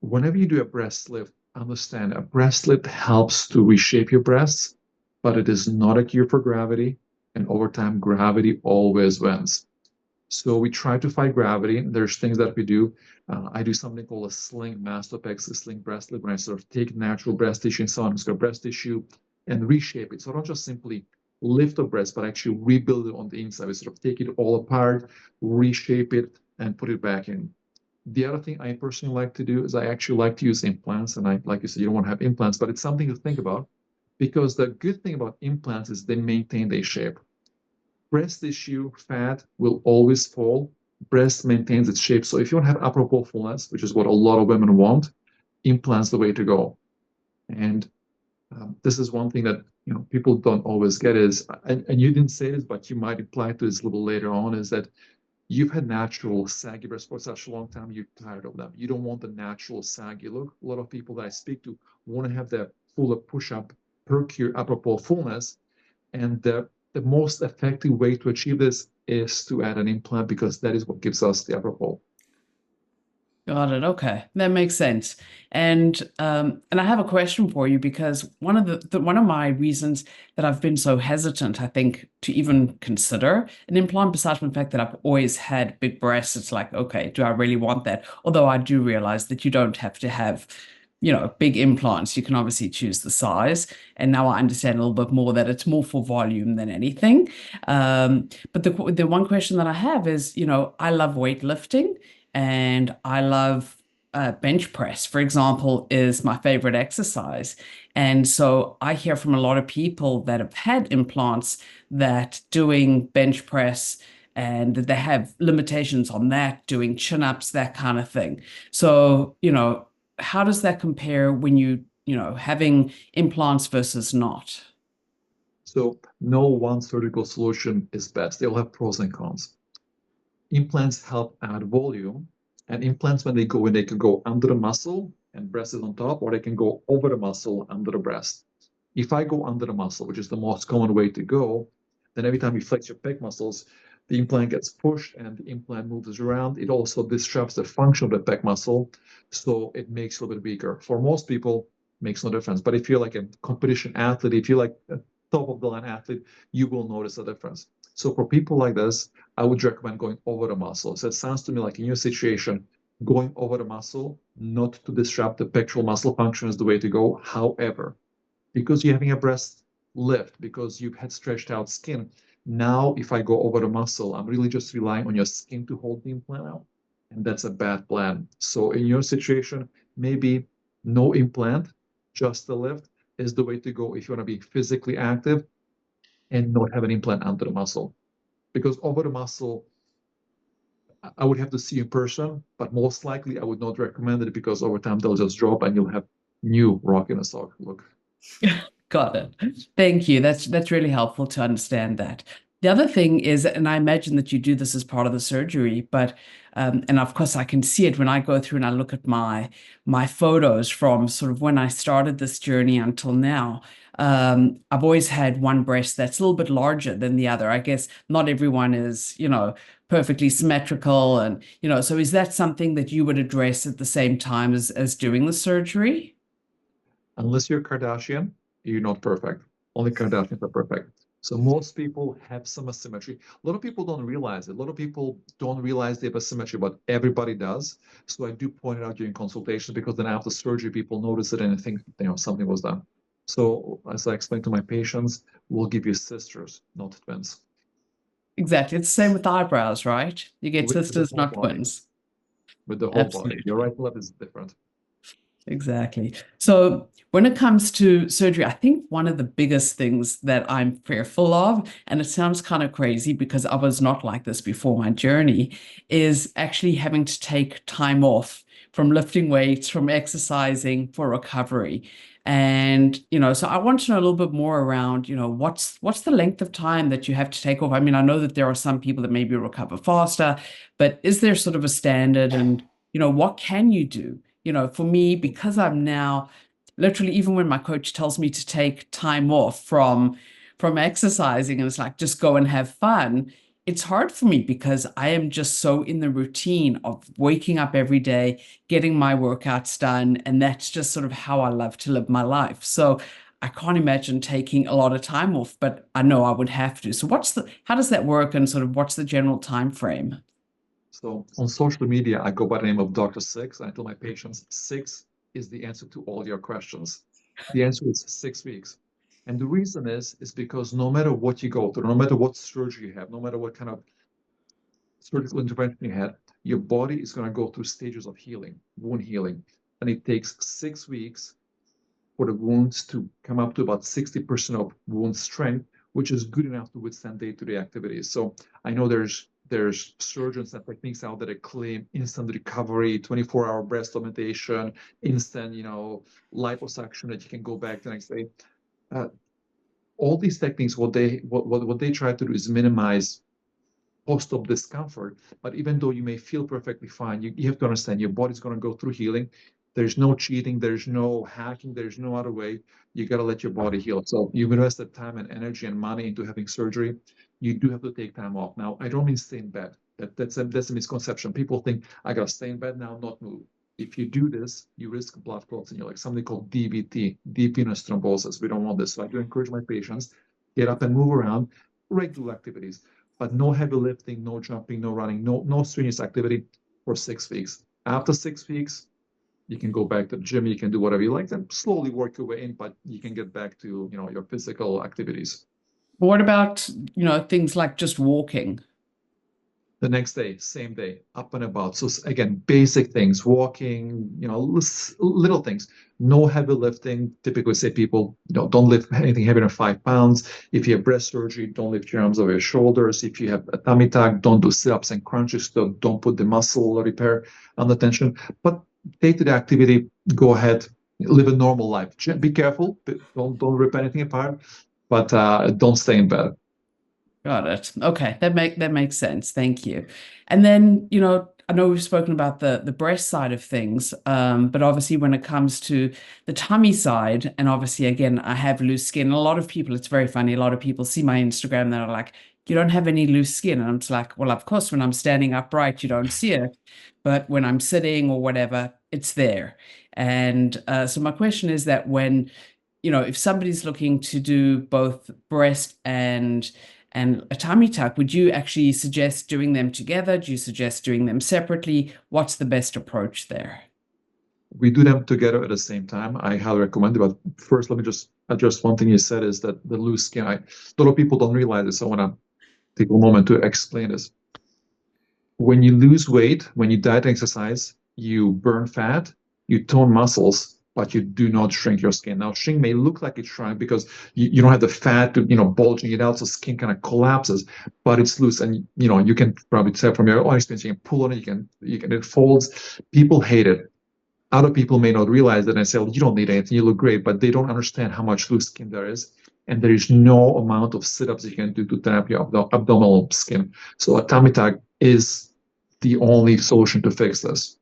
whenever you do a breast lift, understand a breast lift helps to reshape your breasts, but it is not a cure for gravity. And over time, gravity always wins. So we try to fight gravity. There's things that we do. I do something called a sling mastopexy, a sling breast lift, when I sort of take natural breast tissue and someone who's got breast tissue and reshape it. So I don't just simply lift the breast, but actually rebuild it on the inside. We sort of take it all apart, reshape it, and put it back in. The other thing I personally like to do is I actually like to use implants. And I, like you said, you don't want to have implants, but it's something to think about, because the good thing about implants is they maintain their shape. Breast tissue fat will always fall. Breast maintains its shape. So if you want to have upper pole fullness, which is what a lot of women want, implants the way to go. And this is one thing that people don't always get is, and you didn't say this, but you might apply to this a little later on, is that you've had natural saggy breasts for such a long time, you're tired of them. You don't want the natural saggy look. A lot of people that I speak to want to have the fuller push-up, percure upper pole fullness, and the most effective way to achieve this is to add an implant, because that is what gives us the upper pole. Got it. Okay, that makes sense. And I have a question for you, because one of my reasons that I've been so hesitant, I think, to even consider an implant, besides from the fact that I've always had big breasts, it's like, okay, do I really want that? Although I do realize that you don't have to have, big implants. You can obviously choose the size. And now I understand a little bit more that it's more for volume than anything. But the one question that I have is, I love weightlifting. And I love bench press, for example, is my favorite exercise. And so I hear from a lot of people that have had implants that doing bench press, and that they have limitations on that, doing chin-ups, that kind of thing. So, how does that compare when having implants versus not? So no one surgical solution is best. They'll have pros and cons. Implants help add volume, and implants, when they go in, they can go under the muscle and breast is on top, or they can go over the muscle under the breast. If I go under the muscle, which is the most common way to go, then every time you flex your pec muscles, the implant gets pushed and the implant moves around. It also disrupts the function of the pec muscle, so it makes it a little bit weaker. For most people, it makes no difference. But if you're like a competition athlete, if you're like a top of the line athlete, you will notice a difference. So for people like this, I would recommend going over the muscle. So it sounds to me like in your situation, going over the muscle, not to disrupt the pectoral muscle function, is the way to go. However, because you're having a breast lift, because you've had stretched out skin, now if I go over the muscle, I'm really just relying on your skin to hold the implant out. And that's a bad plan. So in your situation, maybe no implant, just the lift is the way to go if you want to be physically active and not have an implant under the muscle. Because over the muscle, I would have to see in person, but most likely I would not recommend it, because over time they'll just drop and you'll have new rock in a sock look. Got it. Thank you. That's really helpful to understand that. The other thing is, and I imagine that you do this as part of the surgery, but and of course I can see it when I go through and I look at my photos from sort of when I started this journey until now. I've always had one breast that's a little bit larger than the other. I guess not everyone is, perfectly symmetrical, and so is that something that you would address at the same time as doing the surgery? Unless you're Kardashian, you're not perfect. Only Kardashians are perfect. So most people have some asymmetry. A lot of people don't realize it. A lot of people don't realize they have asymmetry, but everybody does. So I do point it out during consultation, because then after surgery, people notice it and think, something was done. So as I explain to my patients, we'll give you sisters, not twins. Exactly. It's the same with eyebrows, right? You get With the sisters, whole not body. twins. With the whole body. Absolutely. Your right left is different. Exactly. So when it comes to surgery, I think one of the biggest things that I'm fearful of, and it sounds kind of crazy because I was not like this before my journey, is actually having to take time off from lifting weights, from exercising for recovery. And, so I want to know a little bit more around, what's the length of time that you have to take off? I mean, I know that there are some people that maybe recover faster, but is there sort of a standard, and, what can you do? For me, because I'm now literally, even when my coach tells me to take time off from exercising, and it's like, just go and have fun, it's hard for me because I am just so in the routine of waking up every day, getting my workouts done, and that's just sort of how I love to live my life. So I can't imagine taking a lot of time off, but I know I would have to. So how does that work, and sort of what's the general time frame? So on social media, I go by the name of Dr. Six. I tell my patients, six is the answer to all your questions. The answer is 6 weeks. And the reason is because no matter what you go through, no matter what surgery you have, no matter what kind of surgical intervention you had, your body is going to go through stages of healing, wound healing. And it takes 6 weeks for the wounds to come up to about 60% of wound strength, which is good enough to withstand day-to-day activities. So I know there's surgeons and techniques out there that claim instant recovery, 24-hour breast augmentation, instant, liposuction that you can go back the next day. All these techniques, what they try to do is minimize post-op discomfort. But even though you may feel perfectly fine, you have to understand your body's going to go through healing. There's no cheating, there's no hacking, there's no other way. You got to let your body heal. So you've invested time and energy and money into having surgery. You do have to take time off. Now, I don't mean stay in bed. That's a misconception. People think I got to stay in bed now, not move. If you do this, you risk blood clots in your leg, something called DVT, deep venous thrombosis. We don't want this. So I do encourage my patients, get up and move around, regular activities, but no heavy lifting, no jumping, no running, no strenuous activity for 6 weeks. After 6 weeks, you can go back to the gym, you can do whatever you like, and slowly work your way in, but you can get back to, your physical activities. But what about, things like just walking? The next day, same day, up and about. So again, basic things, walking, little things, no heavy lifting. Typically say people, don't lift anything heavier than 5 pounds. If you have breast surgery, don't lift your arms over your shoulders. If you have a tummy tuck, don't do sit-ups and crunches. So don't put the muscle repair under tension. But day-to-day activity, go ahead, live a normal life. Be careful, don't rip anything apart, but don't stay in bed. Got it. Okay, that makes sense. Thank you. And then, I know we've spoken about the breast side of things, but obviously when it comes to the tummy side, and obviously again, I have loose skin. A lot of people, it's very funny, a lot of people see my Instagram that are like, you don't have any loose skin. And I'm just like, well, of course, when I'm standing upright, you don't see it. But when I'm sitting or whatever, it's there. And so my question is that when, if somebody's looking to do both breast and a tummy tuck, would you actually suggest doing them together? Do you suggest doing them separately? What's the best approach there? We do them together at the same time. I highly recommend it. But first, let me just address one thing you said is that the loose skin. A lot of people don't realize this. I want to take a moment to explain this. When you lose weight, when you diet and exercise, you burn fat, you tone muscles, but you do not shrink your skin. Now, shrink may look like it shrunk because you don't have the fat to, bulging it out, so skin kind of collapses, but it's loose. And, you can probably tell from your own experience, you can pull on it, it folds. People hate it. Other people may not realize that and say, well, you don't need anything, you look great, but they don't understand how much loose skin there is. And there is no amount of sit-ups you can do to tap your abdominal skin. So a tummy tuck is the only solution to fix this.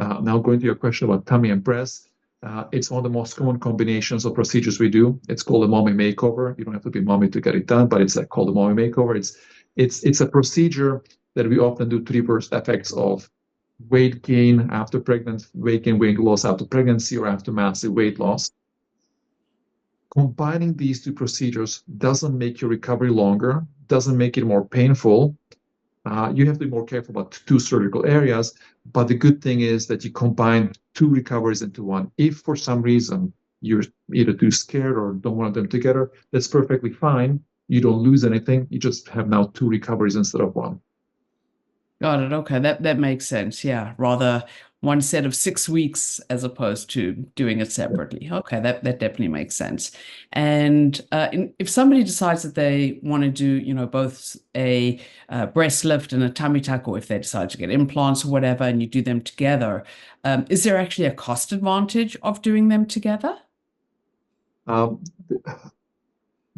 Now going to your question about tummy and breast, it's one of the most common combinations of procedures we do. It's called a mommy makeover. You don't have to be mommy to get it done, but it's called a mommy makeover. It's a procedure that we often do to reverse effects of weight gain after pregnancy, weight loss after pregnancy, or after massive weight loss. Combining these two procedures doesn't make your recovery longer, doesn't make it more painful. You have to be more careful about two surgical areas, but the good thing is that you combine two recoveries into one. If for some reason you're either too scared or don't want them together, that's perfectly fine. You don't lose anything. You just have now two recoveries instead of one. Got it. Okay, that makes sense. Yeah, rather one set of 6 weeks as opposed to doing it separately. Okay, that definitely makes sense. And if somebody decides that they want to do, both a breast lift and a tummy tuck, or if they decide to get implants or whatever, and you do them together, is there actually a cost advantage of doing them together?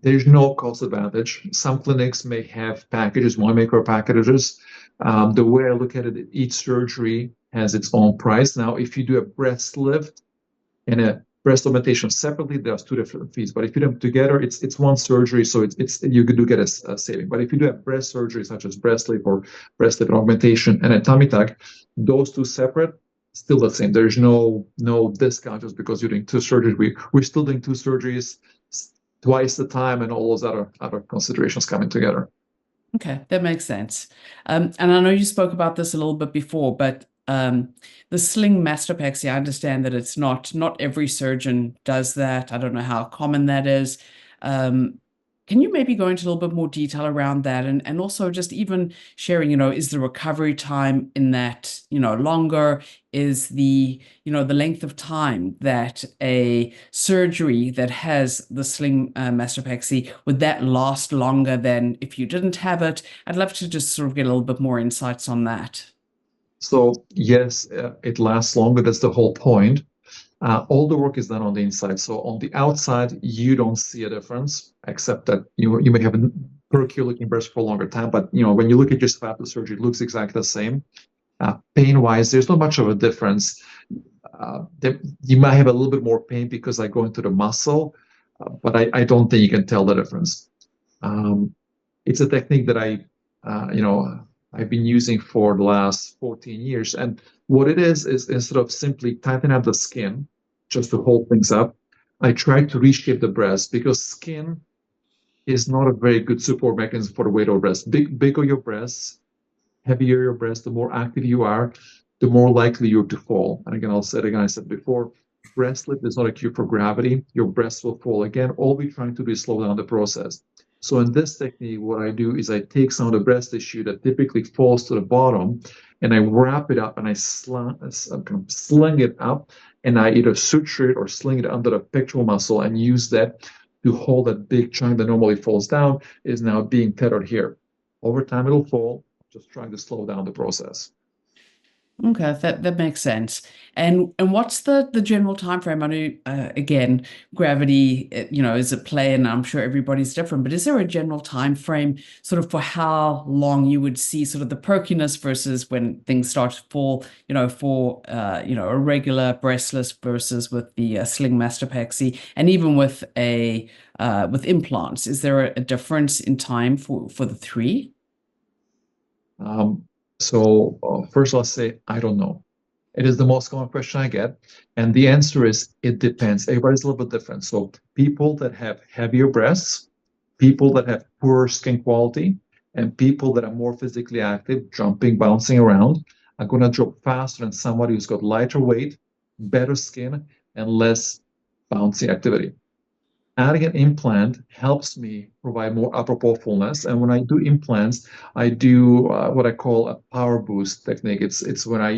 There's no cost advantage. Some clinics may have packages, moneymaker packages. The way I look at it, each surgery has its own price. Now, if you do a breast lift and a breast augmentation separately, there's two different fees. But if you do them together, it's one surgery, so you do get a saving. But if you do a breast surgery such as breast lift or breast lift augmentation and a tummy tuck, those two separate, still the same. There's no discount just because you're doing two surgeries. We're still doing two surgeries twice the time, and all those other considerations coming together. Okay, that makes sense. And I know you spoke about this a little bit before, but the sling mastopexy, I understand that it's not every surgeon does that. I don't know how common that is. Can you maybe go into a little bit more detail around that, and also just even sharing, is the recovery time in that, longer? Is the length of time that a surgery that has the sling mastopexy, would that last longer than if you didn't have it? I'd love to just sort of get a little bit more insights on that. So yes, it lasts longer. That's the whole point. All the work is done on the inside. So on the outside, you don't see a difference, except that you may have a perky looking breast for a longer time. But when you look at just after surgery, it looks exactly the same. Pain-wise, there's not much of a difference. You might have a little bit more pain because I go into the muscle, but I don't think you can tell the difference. It's a technique that I've been using for the last 14 years. And what it is instead of simply tightening up the skin just to hold things up, I try to reshape the breast because skin is not a very good support mechanism for the weight of the breast. Bigger your breasts, heavier your breast, the more active you are, the more likely you're to fall. And again, I'll say it again, I said before, breast lift is not a cue for gravity. Your breast will fall again. All we're trying to do is slow down the process. So in this technique, what I do is I take some of the breast tissue that typically falls to the bottom, and I wrap it up and I sling it up, and I either suture it or sling it under the pectoral muscle and use that to hold that big chunk that normally falls down is now being tethered here. Over time, it'll fall. Just trying to slow down the process. Okay, that makes sense. And what's the general time frame? I know, again, gravity, is at play, and I'm sure everybody's different, but is there a general time frame sort of for how long you would see sort of the perkiness versus when things start to fall, for, a regular breastless versus with the sling mastopexy, and even with with implants, is there a difference in time for the three? So first I'll say, I don't know. It is the most common question I get. And the answer is, it depends. Everybody's a little bit different. So people that have heavier breasts, people that have poor skin quality, and people that are more physically active, jumping, bouncing around, are going to drop faster than somebody who's got lighter weight, better skin, and less bouncy activity. Adding an implant helps me provide more apropos fullness. And when I do implants, I do what I call a power boost technique. It's when I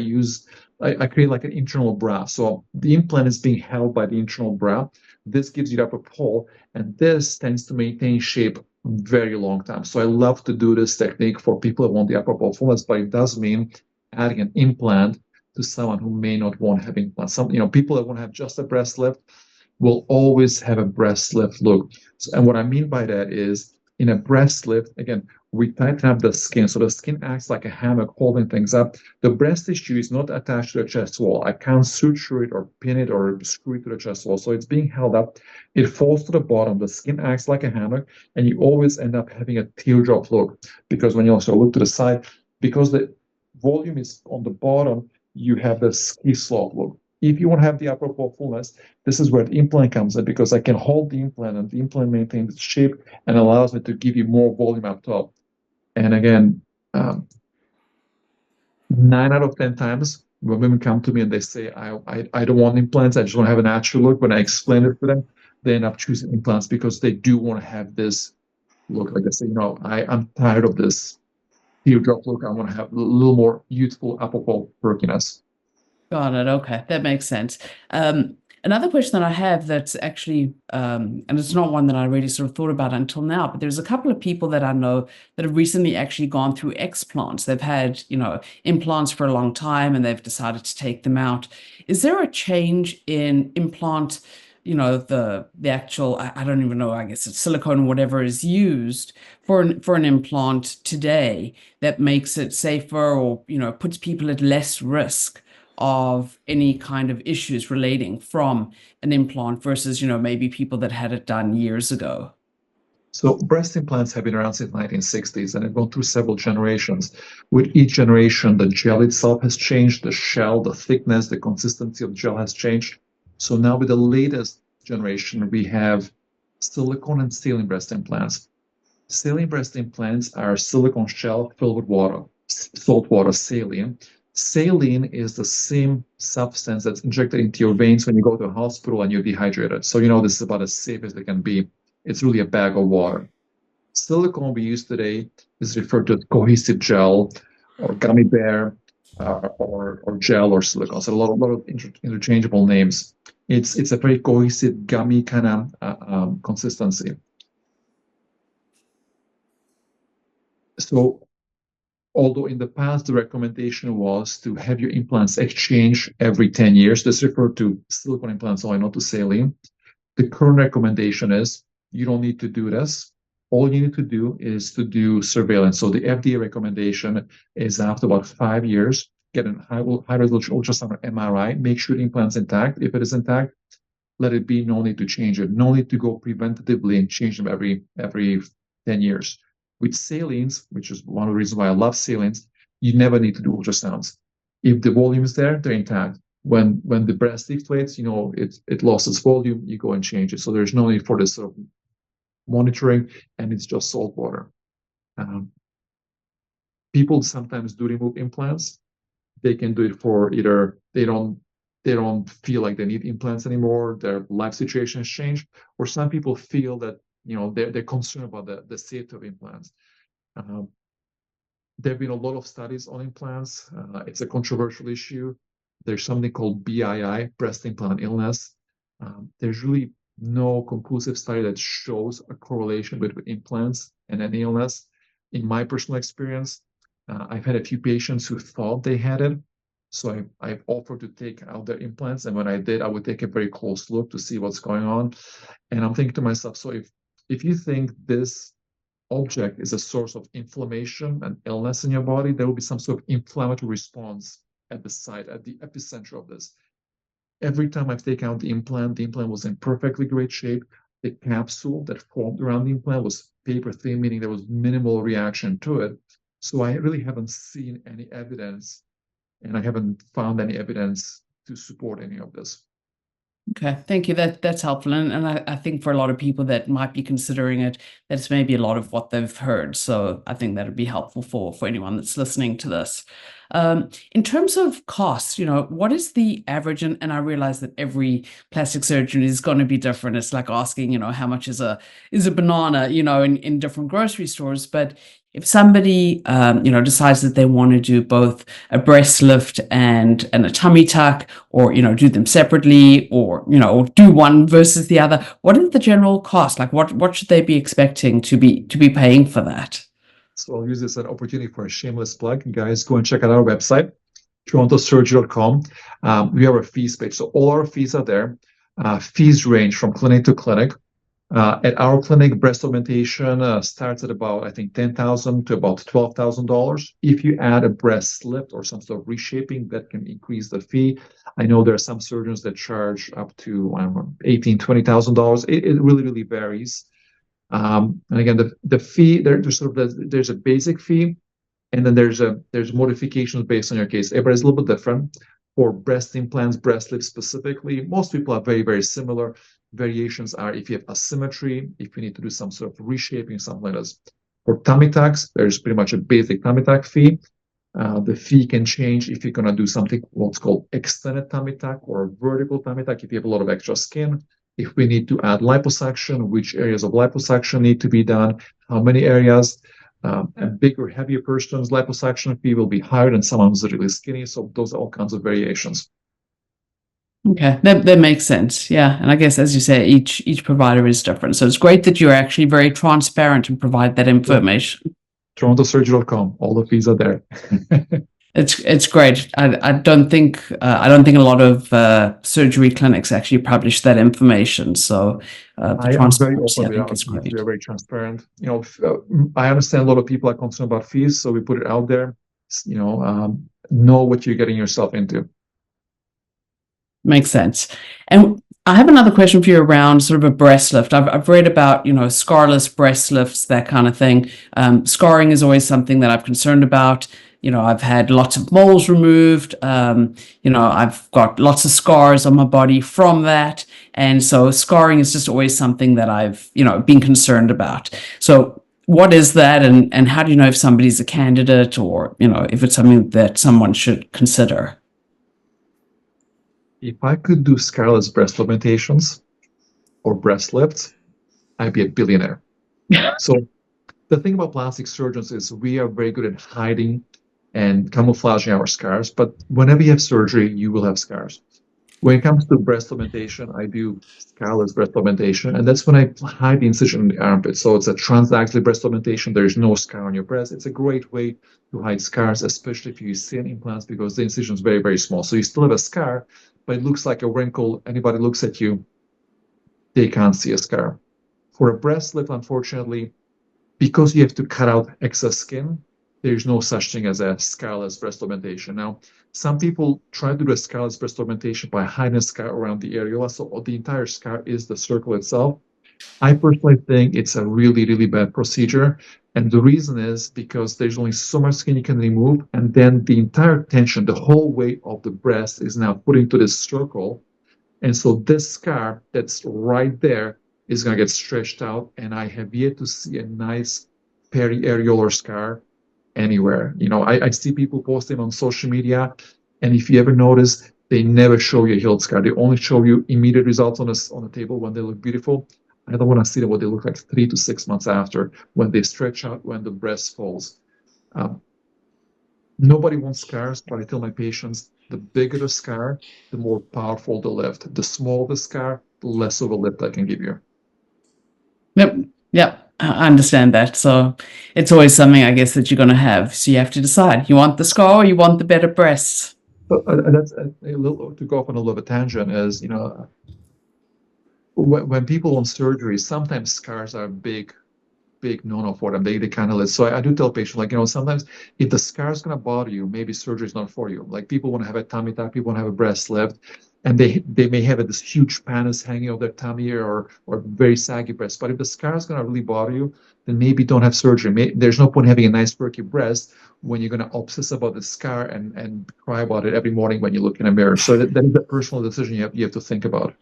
create like an internal bra. So the implant is being held by the internal bra. This gives you the apropos, and this tends to maintain shape very long time. So I love to do this technique for people that want the apropos fullness, but it does mean adding an implant to someone who may not want to have implants. Some, people that want to have just a breast lift will always have a breast lift look. So, and what I mean by that is in a breast lift, again, we tighten up the skin. So the skin acts like a hammock holding things up. The breast tissue is not attached to the chest wall. I can't suture it or pin it or screw it to the chest wall. So it's being held up. It falls to the bottom. The skin acts like a hammock, and you always end up having a teardrop look because when you also look to the side, because the volume is on the bottom, you have the ski slope look. If you want to have the apropos fullness, this is where the implant comes in because I can hold the implant and the implant maintains its shape and allows me to give you more volume up top. And again, 9 out of 10 times when women come to me and they say, I don't want implants, I just want to have a natural look, when I explain it to them, they end up choosing implants because they do want to have this look. Like I say, I'm tired of this teardrop look. I want to have a little more youthful apropos perkiness. Got it. Okay, that makes sense. Another question that I have that's actually, and it's not one that I really sort of thought about until now, but there's a couple of people that I know that have recently actually gone through explants. They've had, implants for a long time and they've decided to take them out. Is there a change in implant, the actual, I don't even know, I guess it's silicone, whatever is used for an implant today that makes it safer or, puts people at less risk of any kind of issues relating from an implant versus, maybe people that had it done years ago? So breast implants have been around since 1960s and have gone through several generations. With each generation, the gel itself has changed, the shell, the thickness, the consistency of the gel has changed. So now with the latest generation, we have silicone and saline breast implants. Saline breast implants are silicone shell filled with water, salt water, saline. Saline is the same substance that's injected into your veins when you go to a hospital and you're dehydrated. So you know this is about as safe as it can be. It's really a bag of water. Silicone we use today is referred to as cohesive gel or gummy bear or gel or silicone. So a lot of interchangeable names. It's a very cohesive gummy kind of consistency. So although in the past the recommendation was to have your implants exchanged every 10 years, this referred to silicone implants only, not to saline. The current recommendation is you don't need to do this. All you need to do is to do surveillance. So the FDA recommendation is after about 5 years, get a high resolution ultrasound or MRI, make sure the implant's intact. If it is intact, let it be, no need to change it. No need to go preventatively and change them every 10 years. With salines, which is one of the reasons why I love salines, you never need to do ultrasounds. If the volume is there, they're intact. When the breast deflates, you know, it lost its volume, you go and change it. So there's no need for this sort of monitoring, and it's just salt water. People sometimes do remove implants. They can do it for either they don't feel like they need implants anymore, their life situation has changed, or some people feel that, you know, they're concerned about the safety of implants. There have been a lot of studies on implants. It's a controversial issue. There's something called BII, breast implant illness. There's really no conclusive study that shows a correlation between implants and any illness. In my personal experience, I've had a few patients who thought they had it. So I've offered to take out their implants. And when I did, I would take a very close look to see what's going on. And I'm thinking to myself, so if you think this object is a source of inflammation and illness in your body, there will be some sort of inflammatory response at the site, at the epicenter of this. Every time I've taken out the implant was in perfectly great shape. The capsule that formed around the implant was paper thin, meaning there was minimal reaction to it. So I really haven't seen any evidence, and I haven't found any evidence to support any of this. Okay, thank you. That's helpful. And I think for a lot of people that might be considering it, that's maybe a lot of what they've heard. So I think that would be helpful for anyone that's listening to this. In terms of costs, you know, what is the average? And I realize that every plastic surgeon is going to be different. It's like asking, you know, how much is a banana, you know, in different grocery stores. But if somebody, you know, decides that they want to do both a breast lift and a tummy tuck, or, you know, do them separately, or, you know, do one versus the other, what is the general cost? Like what should they be expecting to be paying for that? So I'll use this as an opportunity for a shameless plug. Guys, go and check out our website, torontosurgery.com. We have a fees page. So all our fees are there. Fees range from clinic to clinic. At our clinic, breast augmentation starts at about, I think, $10,000 to about $12,000. If you add a breast lift or some sort of reshaping, that can increase the fee. I know there are some surgeons that charge up to, I don't know, $18,000, $20,000. It really, really varies. And again, the fee, there's a basic fee, and then there's modifications based on your case. Everybody's a little bit different. For breast implants, breast lifts specifically, most people are very, very similar. Variations are if you have asymmetry, if you need to do some sort of reshaping, something like this. For tummy tucks, there's pretty much a basic tummy tuck fee. The fee can change if you're going to do something what's called extended tummy tuck or vertical tummy tuck if you have a lot of extra skin. If we need to add liposuction, which areas of liposuction need to be done, how many areas. A bigger, heavier person's liposuction fee will be higher than someone who's really skinny. So those are all kinds of variations. Okay, that makes sense. Yeah, and I guess as you say, each provider is different. So it's great that you're actually very transparent and provide that information. TorontoSurgery.com. All the fees are there. It's great. I don't think a lot of surgery clinics actually publish that information. So the transparency, I think, is great. We are very transparent. You know, I understand a lot of people are concerned about fees, so we put it out there. You know what you're getting yourself into. Makes sense. And I have another question for you around sort of a breast lift. I've read about, scarless breast lifts, that kind of thing. Scarring is always something that I'm concerned about. I've had lots of moles removed. I've got lots of scars on my body from that. And so scarring is just always something that I've, been concerned about. So what is that? And how do you know if somebody's a candidate or, if it's something that someone should consider? If I could do scarless breast augmentations or breast lifts, I'd be a billionaire. So the thing about plastic surgeons is we are very good at hiding and camouflaging our scars, but whenever you have surgery, you will have scars. When it comes to breast augmentation, I do scarless breast augmentation, and that's when I hide the incision in the armpit. So it's a transaxillary breast augmentation. There is no scar on your breast. It's a great way to hide scars, especially if you use thin implants, because the incision is very, very small. So you still have a scar, but it looks like a wrinkle. Anybody looks at you, they can't see a scar. For a breast lift, unfortunately, because you have to cut out excess skin, there's no such thing as a scarless breast augmentation. Now, some people try to do a scarless breast augmentation by hiding a scar around the areola, so the entire scar is the circle itself. I personally think it's a really, really bad procedure. And the reason is because there's only so much skin you can remove, and then the entire tension, the whole weight of the breast is now put into this circle. And so this scar that's right there is going to get stretched out. And I have yet to see a nice periareolar scar anywhere. I see people post them on social media. And if you ever notice, they never show you a healed scar. They only show you immediate results on the table when they look beautiful. I don't want to see what they look like 3 to 6 months after, when they stretch out, when the breast falls. Nobody wants scars, but I tell my patients, the bigger the scar, the more powerful the lift. The smaller the scar, the less of a lift I can give you. Yep. I understand that. So it's always something, I guess, that you're going to have. So you have to decide, you want the scar or you want the better breasts. But that's a little, to go off on a little bit of a tangent, is, when people want surgery, sometimes scars are big no-no for them. They kind of, so I do tell patients, sometimes if the scar is going to bother you, maybe surgery is not for you. Like, people want to have a tummy tuck, people want to have a breast lift, and they may have this huge pannis hanging over their tummy or very saggy breast. But if the scar is going to really bother you, then maybe don't have surgery. There's no point having a nice perky breast when you're going to obsess about the scar and cry about it every morning when you look in a mirror. So that is a personal decision you have to think about.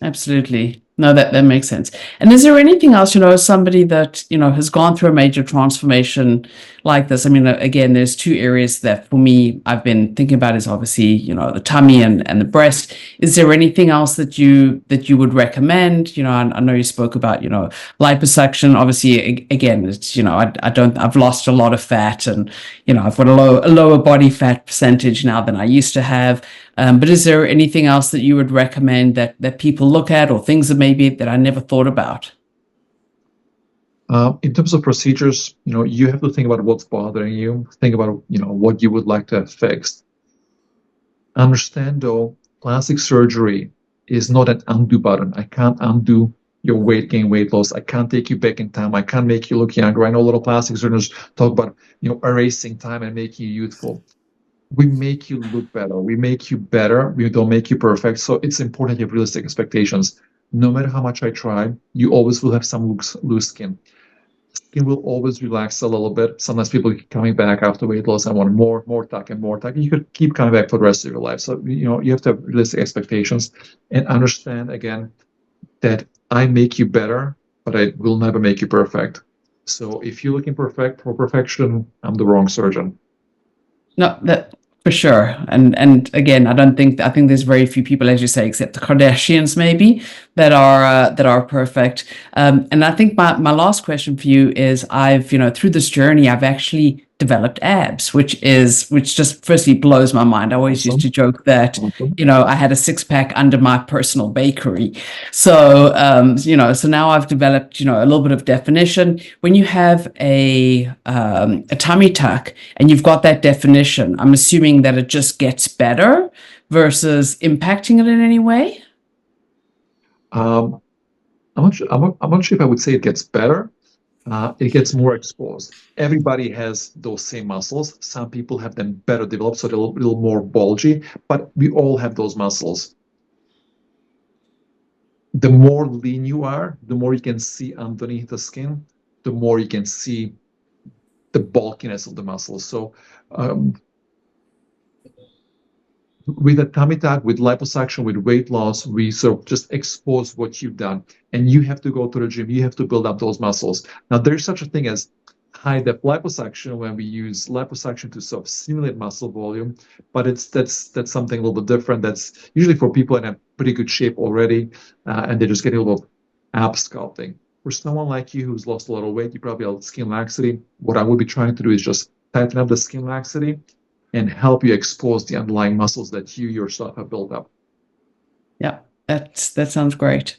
Absolutely. No, that makes sense. And is there anything else, somebody that, has gone through a major transformation like this? I mean, again, there's two areas that for me, I've been thinking about is obviously, the tummy and the breast. Is there anything else that you would recommend? I know you spoke about, liposuction. Obviously, again, it's, I've lost a lot of fat and, I've got a lower body fat percentage now than I used to have. But is there anything else that you would recommend that people look at, or things that maybe that I never thought about? In terms of procedures, you have to think about what's bothering you. Think about, what you would like to have fixed. Understand, though, plastic surgery is not an undo button. I can't undo your weight gain, weight loss. I can't take you back in time. I can't make you look younger. I know a lot of plastic surgeons talk about, erasing time and making you youthful. We make you look better. We make you better. We don't make you perfect. So it's important you have realistic expectations. No matter how much I try, you always will have some loose skin. Skin will always relax a little bit. Sometimes people keep coming back after weight loss and want more tuck and more tuck. You could keep coming back for the rest of your life. So, you have to have realistic expectations and understand, again, that I make you better, but I will never make you perfect. So if you're looking for perfection, I'm the wrong surgeon. No, that for sure. And again, I think there's very few people, as you say, except the Kardashians maybe, that are perfect. And I think my last question for you is, I've, through this journey, I've actually developed abs, which just firstly blows my mind. I always used to joke that, I had a six-pack under my personal bakery. So, so now I've developed, a little bit of definition. When you have a tummy tuck and you've got that definition, I'm assuming that it just gets better versus impacting it in any way. I'm not sure if I would say it gets better. It gets more exposed. Everybody has those same muscles. Some people have them better developed, so they're a little more bulgy, but we all have those muscles. the more lean you are, the more you can see underneath the skin, the more you can see the bulkiness of the muscles. So with a tummy tuck, with liposuction, with weight loss, we sort of just expose what you've done. And you have to go to the gym, you have to build up those muscles. Now, there's such a thing as high depth liposuction when we use liposuction to sort of simulate muscle volume, but that's something a little bit different. That's usually for people in a pretty good shape already, and they're just getting a little ab sculpting. For someone like you who's lost a lot of weight, you probably have skin laxity. What I would be trying to do is just tighten up the skin laxity and help you expose the underlying muscles that you yourself have built up. Yeah, that sounds great.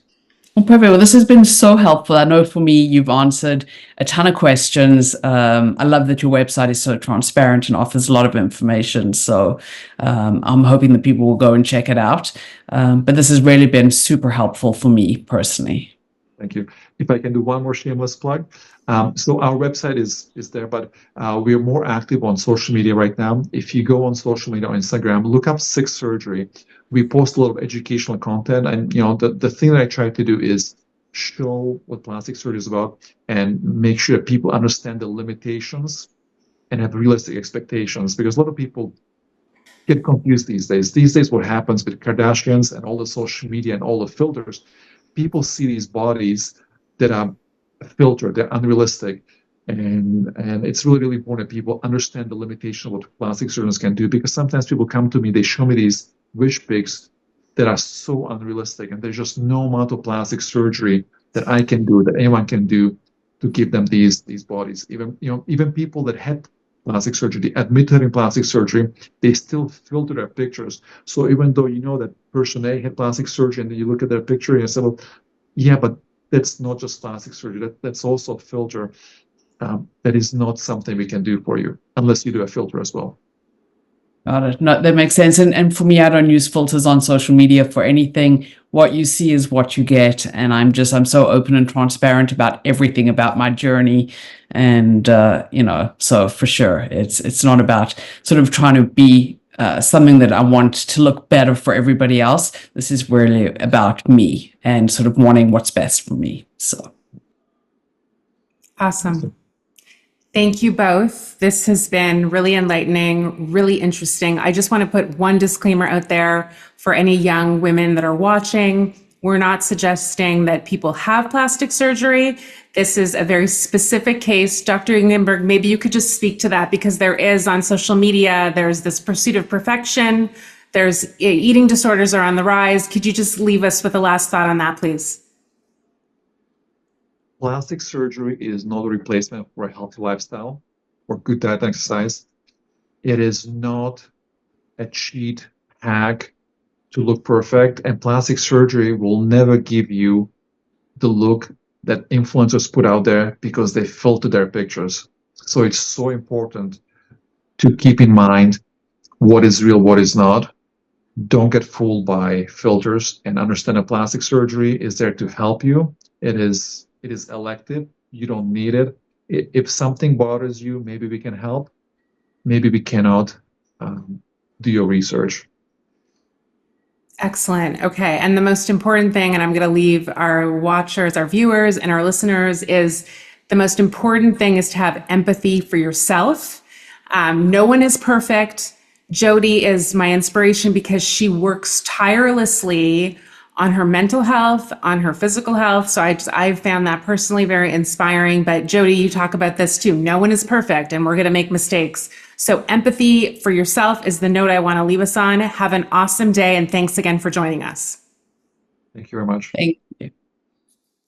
Well, perfect. Well, this has been so helpful. I know for me, you've answered a ton of questions. I love that your website is so transparent and offers a lot of information. So I'm hoping that people will go and check it out. But this has really been super helpful for me personally. Thank you. If I can do one more shameless plug. So our website is there, but we are more active on social media right now. If you go on social media on Instagram, look up Six Surgery. We post a lot of educational content, and the thing that I try to do is show what plastic surgery is about and make sure that people understand the limitations and have realistic expectations, because a lot of people get confused these days. These days, what happens with Kardashians and all the social media and all the filters, people see these bodies that are filtered, they're unrealistic. And it's really, really important that people understand the limitation of what plastic surgeons can do, because sometimes people come to me, they show me these wish pics that are so unrealistic, and there's just no amount of plastic surgery that I can do, that anyone can do to give them these bodies. Even people that had plastic surgery, admitted in plastic surgery, they still filter their pictures. So even though you know that person A had plastic surgery, and then you look at their picture and you say, well, yeah, but that's not just plastic surgery. That's also a filter. That is not something we can do for you unless you do a filter as well. Got it. No, that makes sense. And for me, I don't use filters on social media for anything. What you see is what you get. And I'm so open and transparent about everything about my journey. And, so for sure, it's not about sort of trying to be something that I want to look better for everybody else. This is really about me and sort of wanting what's best for me. So. Awesome. Thank you both. This has been really enlightening, really interesting. I just want to put one disclaimer out there for any young women that are watching. We're not suggesting that people have plastic surgery. This is a very specific case. Dr. Jugenberg, maybe you could just speak to that, because there is on social media, there's this pursuit of perfection. There's eating disorders are on the rise. Could you just leave us with a last thought on that, please? Plastic surgery is not a replacement for a healthy lifestyle or good diet and exercise. It is not a cheat hack to look perfect, and plastic surgery will never give you the look that influencers put out there because they filter their pictures. So it's so important to keep in mind what is real, what is not. Don't get fooled by filters, and understand that plastic surgery is there to help you. It is elective. You don't need it. If something bothers you, maybe we can help. Maybe we cannot. Do your research. Excellent. Okay. And the most important thing, and I'm going to leave our watchers, our viewers, and our listeners, is the most important thing is to have empathy for yourself. No one is perfect. Jodi is my inspiration because she works tirelessly on her mental health, on her physical health. So I found that personally very inspiring. But Jodi, you talk about this too. No one is perfect, and we're going to make mistakes. So empathy for yourself is the note I want to leave us on. Have an awesome day, and thanks again for joining us. Thank you very much. Thank you.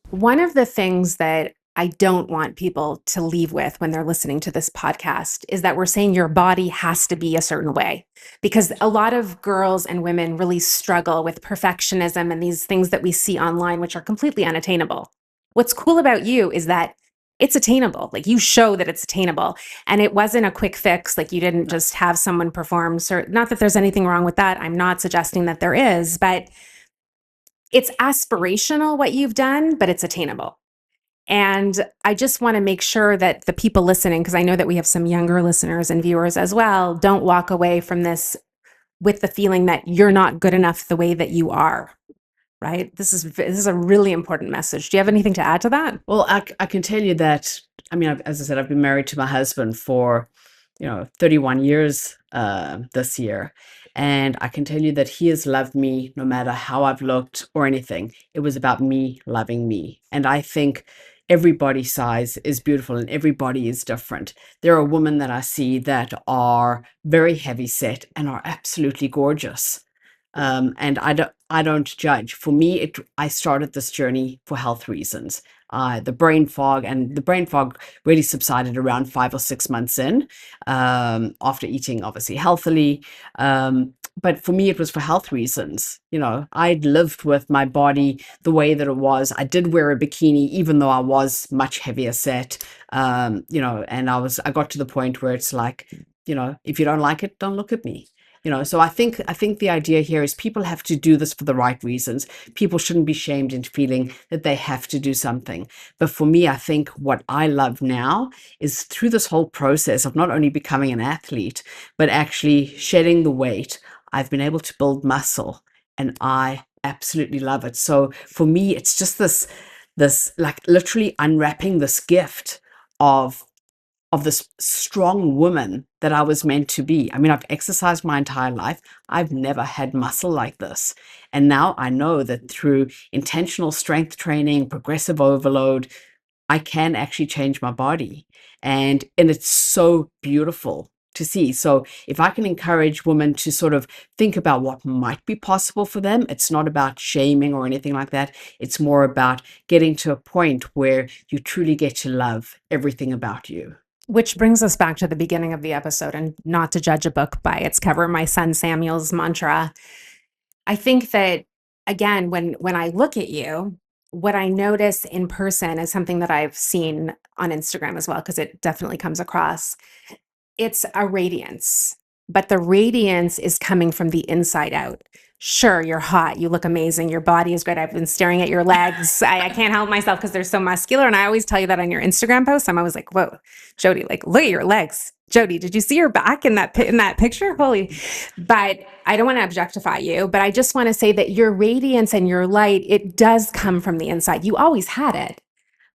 One of the things that I don't want people to leave with when they're listening to this podcast is that we're saying your body has to be a certain way, because a lot of girls and women really struggle with perfectionism and these things that we see online, which are completely unattainable. What's cool about you is that it's attainable. Like, you show that it's attainable, and it wasn't a quick fix. Like, you didn't just have someone perform. Not that there's anything wrong with that. I'm not suggesting that there is, but it's aspirational what you've done, but it's attainable. And I just want to make sure that the people listening, because I know that we have some younger listeners and viewers as well, don't walk away from this with the feeling that you're not good enough the way that you are. right? This is a really important message. Do you have anything to add to that? Well, I can tell you that, I mean, as I said, I've been married to my husband for, 31 years this year. And I can tell you that he has loved me no matter how I've looked or anything. It was about me loving me. And I think everybody's size is beautiful and everybody is different. There are women that I see that are very heavy set and are absolutely gorgeous. And I don't judge. For me, I started this journey for health reasons. The brain fog really subsided around 5 or 6 months in, after eating obviously healthily. But for me, it was for health reasons. I'd lived with my body the way that it was. I did wear a bikini, even though I was much heavier set. And I got to the point where it's like, if you don't like it, don't look at me. So I think the idea here is people have to do this for the right reasons. People shouldn't be shamed into feeling that they have to do something. But for me, I think what I love now is through this whole process of not only becoming an athlete, but actually shedding the weight, I've been able to build muscle, and I absolutely love it. So for me, it's just this like literally unwrapping this gift of this strong woman that I was meant to be. I mean, I've exercised my entire life. I've never had muscle like this. And now I know that through intentional strength training, progressive overload, I can actually change my body. And it's so beautiful to see. So if I can encourage women to sort of think about what might be possible for them, it's not about shaming or anything like that. It's more about getting to a point where you truly get to love everything about you. Which brings us back to the beginning of the episode, and not to judge a book by its cover, my son Samuel's mantra. I think that, again, when I look at you, what I notice in person is something that I've seen on Instagram as well, because it definitely comes across. It's a radiance, but the radiance is coming from the inside out. Sure, you're hot. You look amazing. Your body is great. I've been staring at your legs. I can't help myself because they're so muscular. And I always tell you that on your Instagram posts. I'm always like, whoa, Jodi, like, look at your legs. Jodi, did you see your back in that picture? Holy. But I don't want to objectify you, but I just want to say that your radiance and your light, it does come from the inside. You always had it,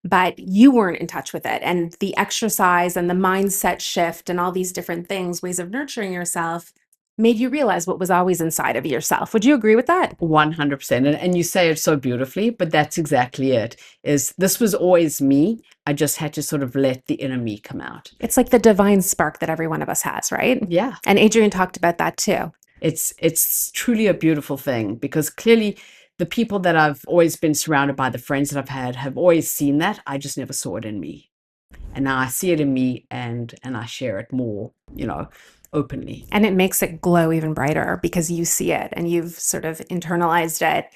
but you weren't in touch with it. And the exercise and the mindset shift and all these different things, ways of nurturing yourself, made you realize what was always inside of yourself. Would you agree with that? 100%. And you say it so beautifully, but that's exactly it. This was always me. I just had to sort of let the inner me come out. It's like the divine spark that every one of us has, right? Yeah. And Adrian talked about that too. It's truly a beautiful thing, because clearly the people that I've always been surrounded by, the friends that I've had, have always seen that. I just never saw it in me. And now I see it in me, and I share it more, openly. And it makes it glow even brighter because you see it and you've sort of internalized it.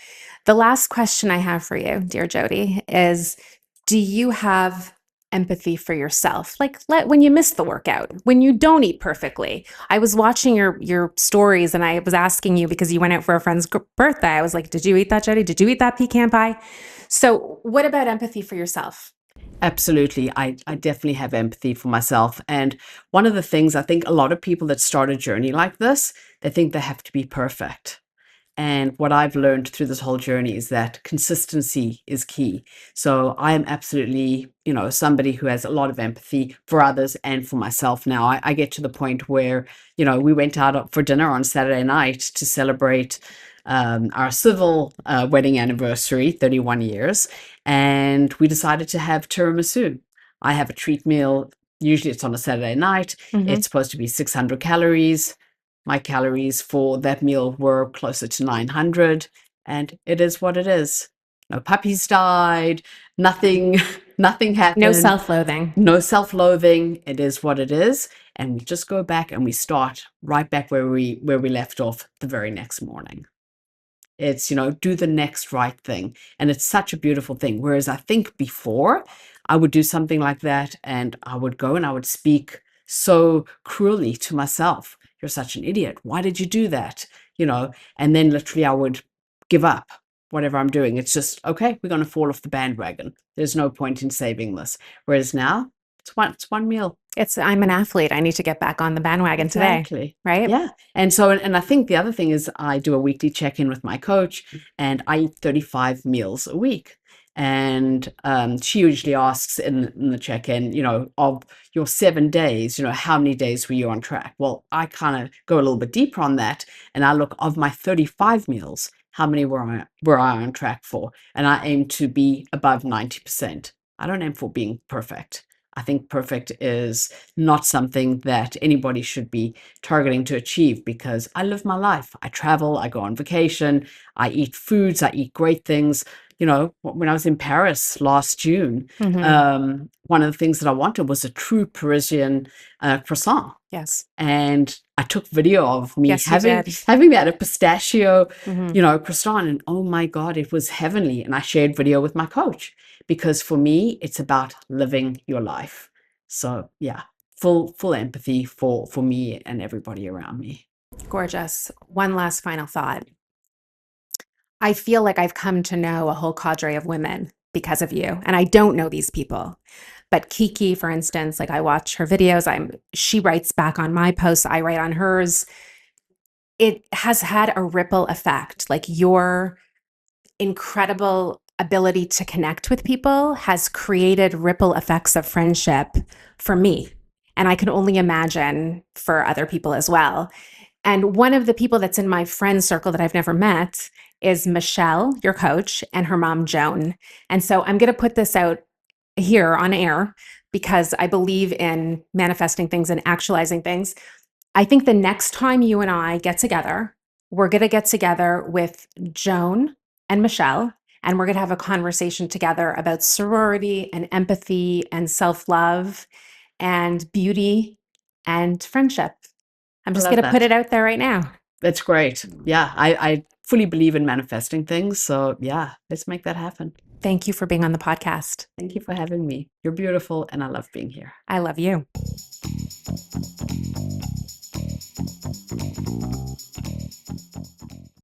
The last question I have for you, dear Jodi, is, do you have empathy for yourself? Like, when you miss the workout, when you don't eat perfectly. I was watching your stories and I was asking you, because you went out for a friend's birthday. I was like, did you eat that, Jodi? Did you eat that pecan pie? So what about empathy for yourself? Absolutely. I definitely have empathy for myself. And one of the things, I think a lot of people that start a journey like this, they think they have to be perfect. And what I've learned through this whole journey is that consistency is key. So I am absolutely, somebody who has a lot of empathy for others and for myself now. I get to the point where, we went out for dinner on Saturday night to celebrate our civil wedding anniversary, 31 years, and we decided to have tiramisu. I have a treat meal. Usually it's on a Saturday night. It's supposed to be 600 calories. My calories for that meal were closer to 900, and it is what it is. No puppies died, nothing happened. No self-loathing. No self-loathing. It is what it is. And we just go back and we start right back where we left off the very next morning. It's, do the next right thing. And it's such a beautiful thing. Whereas I think before I would do something like that and I would go and I would speak so cruelly to myself. You're such an idiot. Why did you do that? And then literally I would give up whatever I'm doing. It's just, okay, we're going to fall off the bandwagon. There's no point in saving this. Whereas now it's one meal. I'm an athlete. I need to get back on the bandwagon today, Exactly. right? Yeah. And so, and I think the other thing is I do a weekly check-in with my coach, and I eat 35 meals a week. And she usually asks in the check-in, of your 7 days, how many days were you on track? Well, I kind of go a little bit deeper on that, and I look, of my 35 meals, how many were I on track for? And I aim to be above 90%. I don't aim for being perfect. I think perfect is not something that anybody should be targeting to achieve, because I live my life. I travel, I go on vacation, I eat foods, I eat great things. When I was in Paris last June, one of the things that I wanted was a true Parisian croissant. Yes. And I took video of me Yes, you having did. that, a pistachio, croissant, and oh my God, it was heavenly. And I shared video with my coach, because for me, it's about living your life. So yeah, full empathy for me and everybody around me. Gorgeous. One last final thought. I feel like I've come to know a whole cadre of women because of you, and I don't know these people. But Kiki, for instance, like I watch her videos, she writes back on my posts, I write on hers. It has had a ripple effect. Like your incredible ability to connect with people has created ripple effects of friendship for me. And I can only imagine for other people as well. And one of the people that's in my friend circle that I've never met is Michelle, your coach, and her mom, Joan. And so I'm going to put this out here on air because I believe in manifesting things and actualizing things. I think the next time you and I get together, we're going to get together with Joan and Michelle, and we're going to have a conversation together about sorority and empathy and self-love and beauty and friendship. I'm just going to put it out there right now. That's great. Yeah, I fully believe in manifesting things. So yeah, let's make that happen. Thank you for being on the podcast. Thank you for having me. You're beautiful, and I love being here. I love you.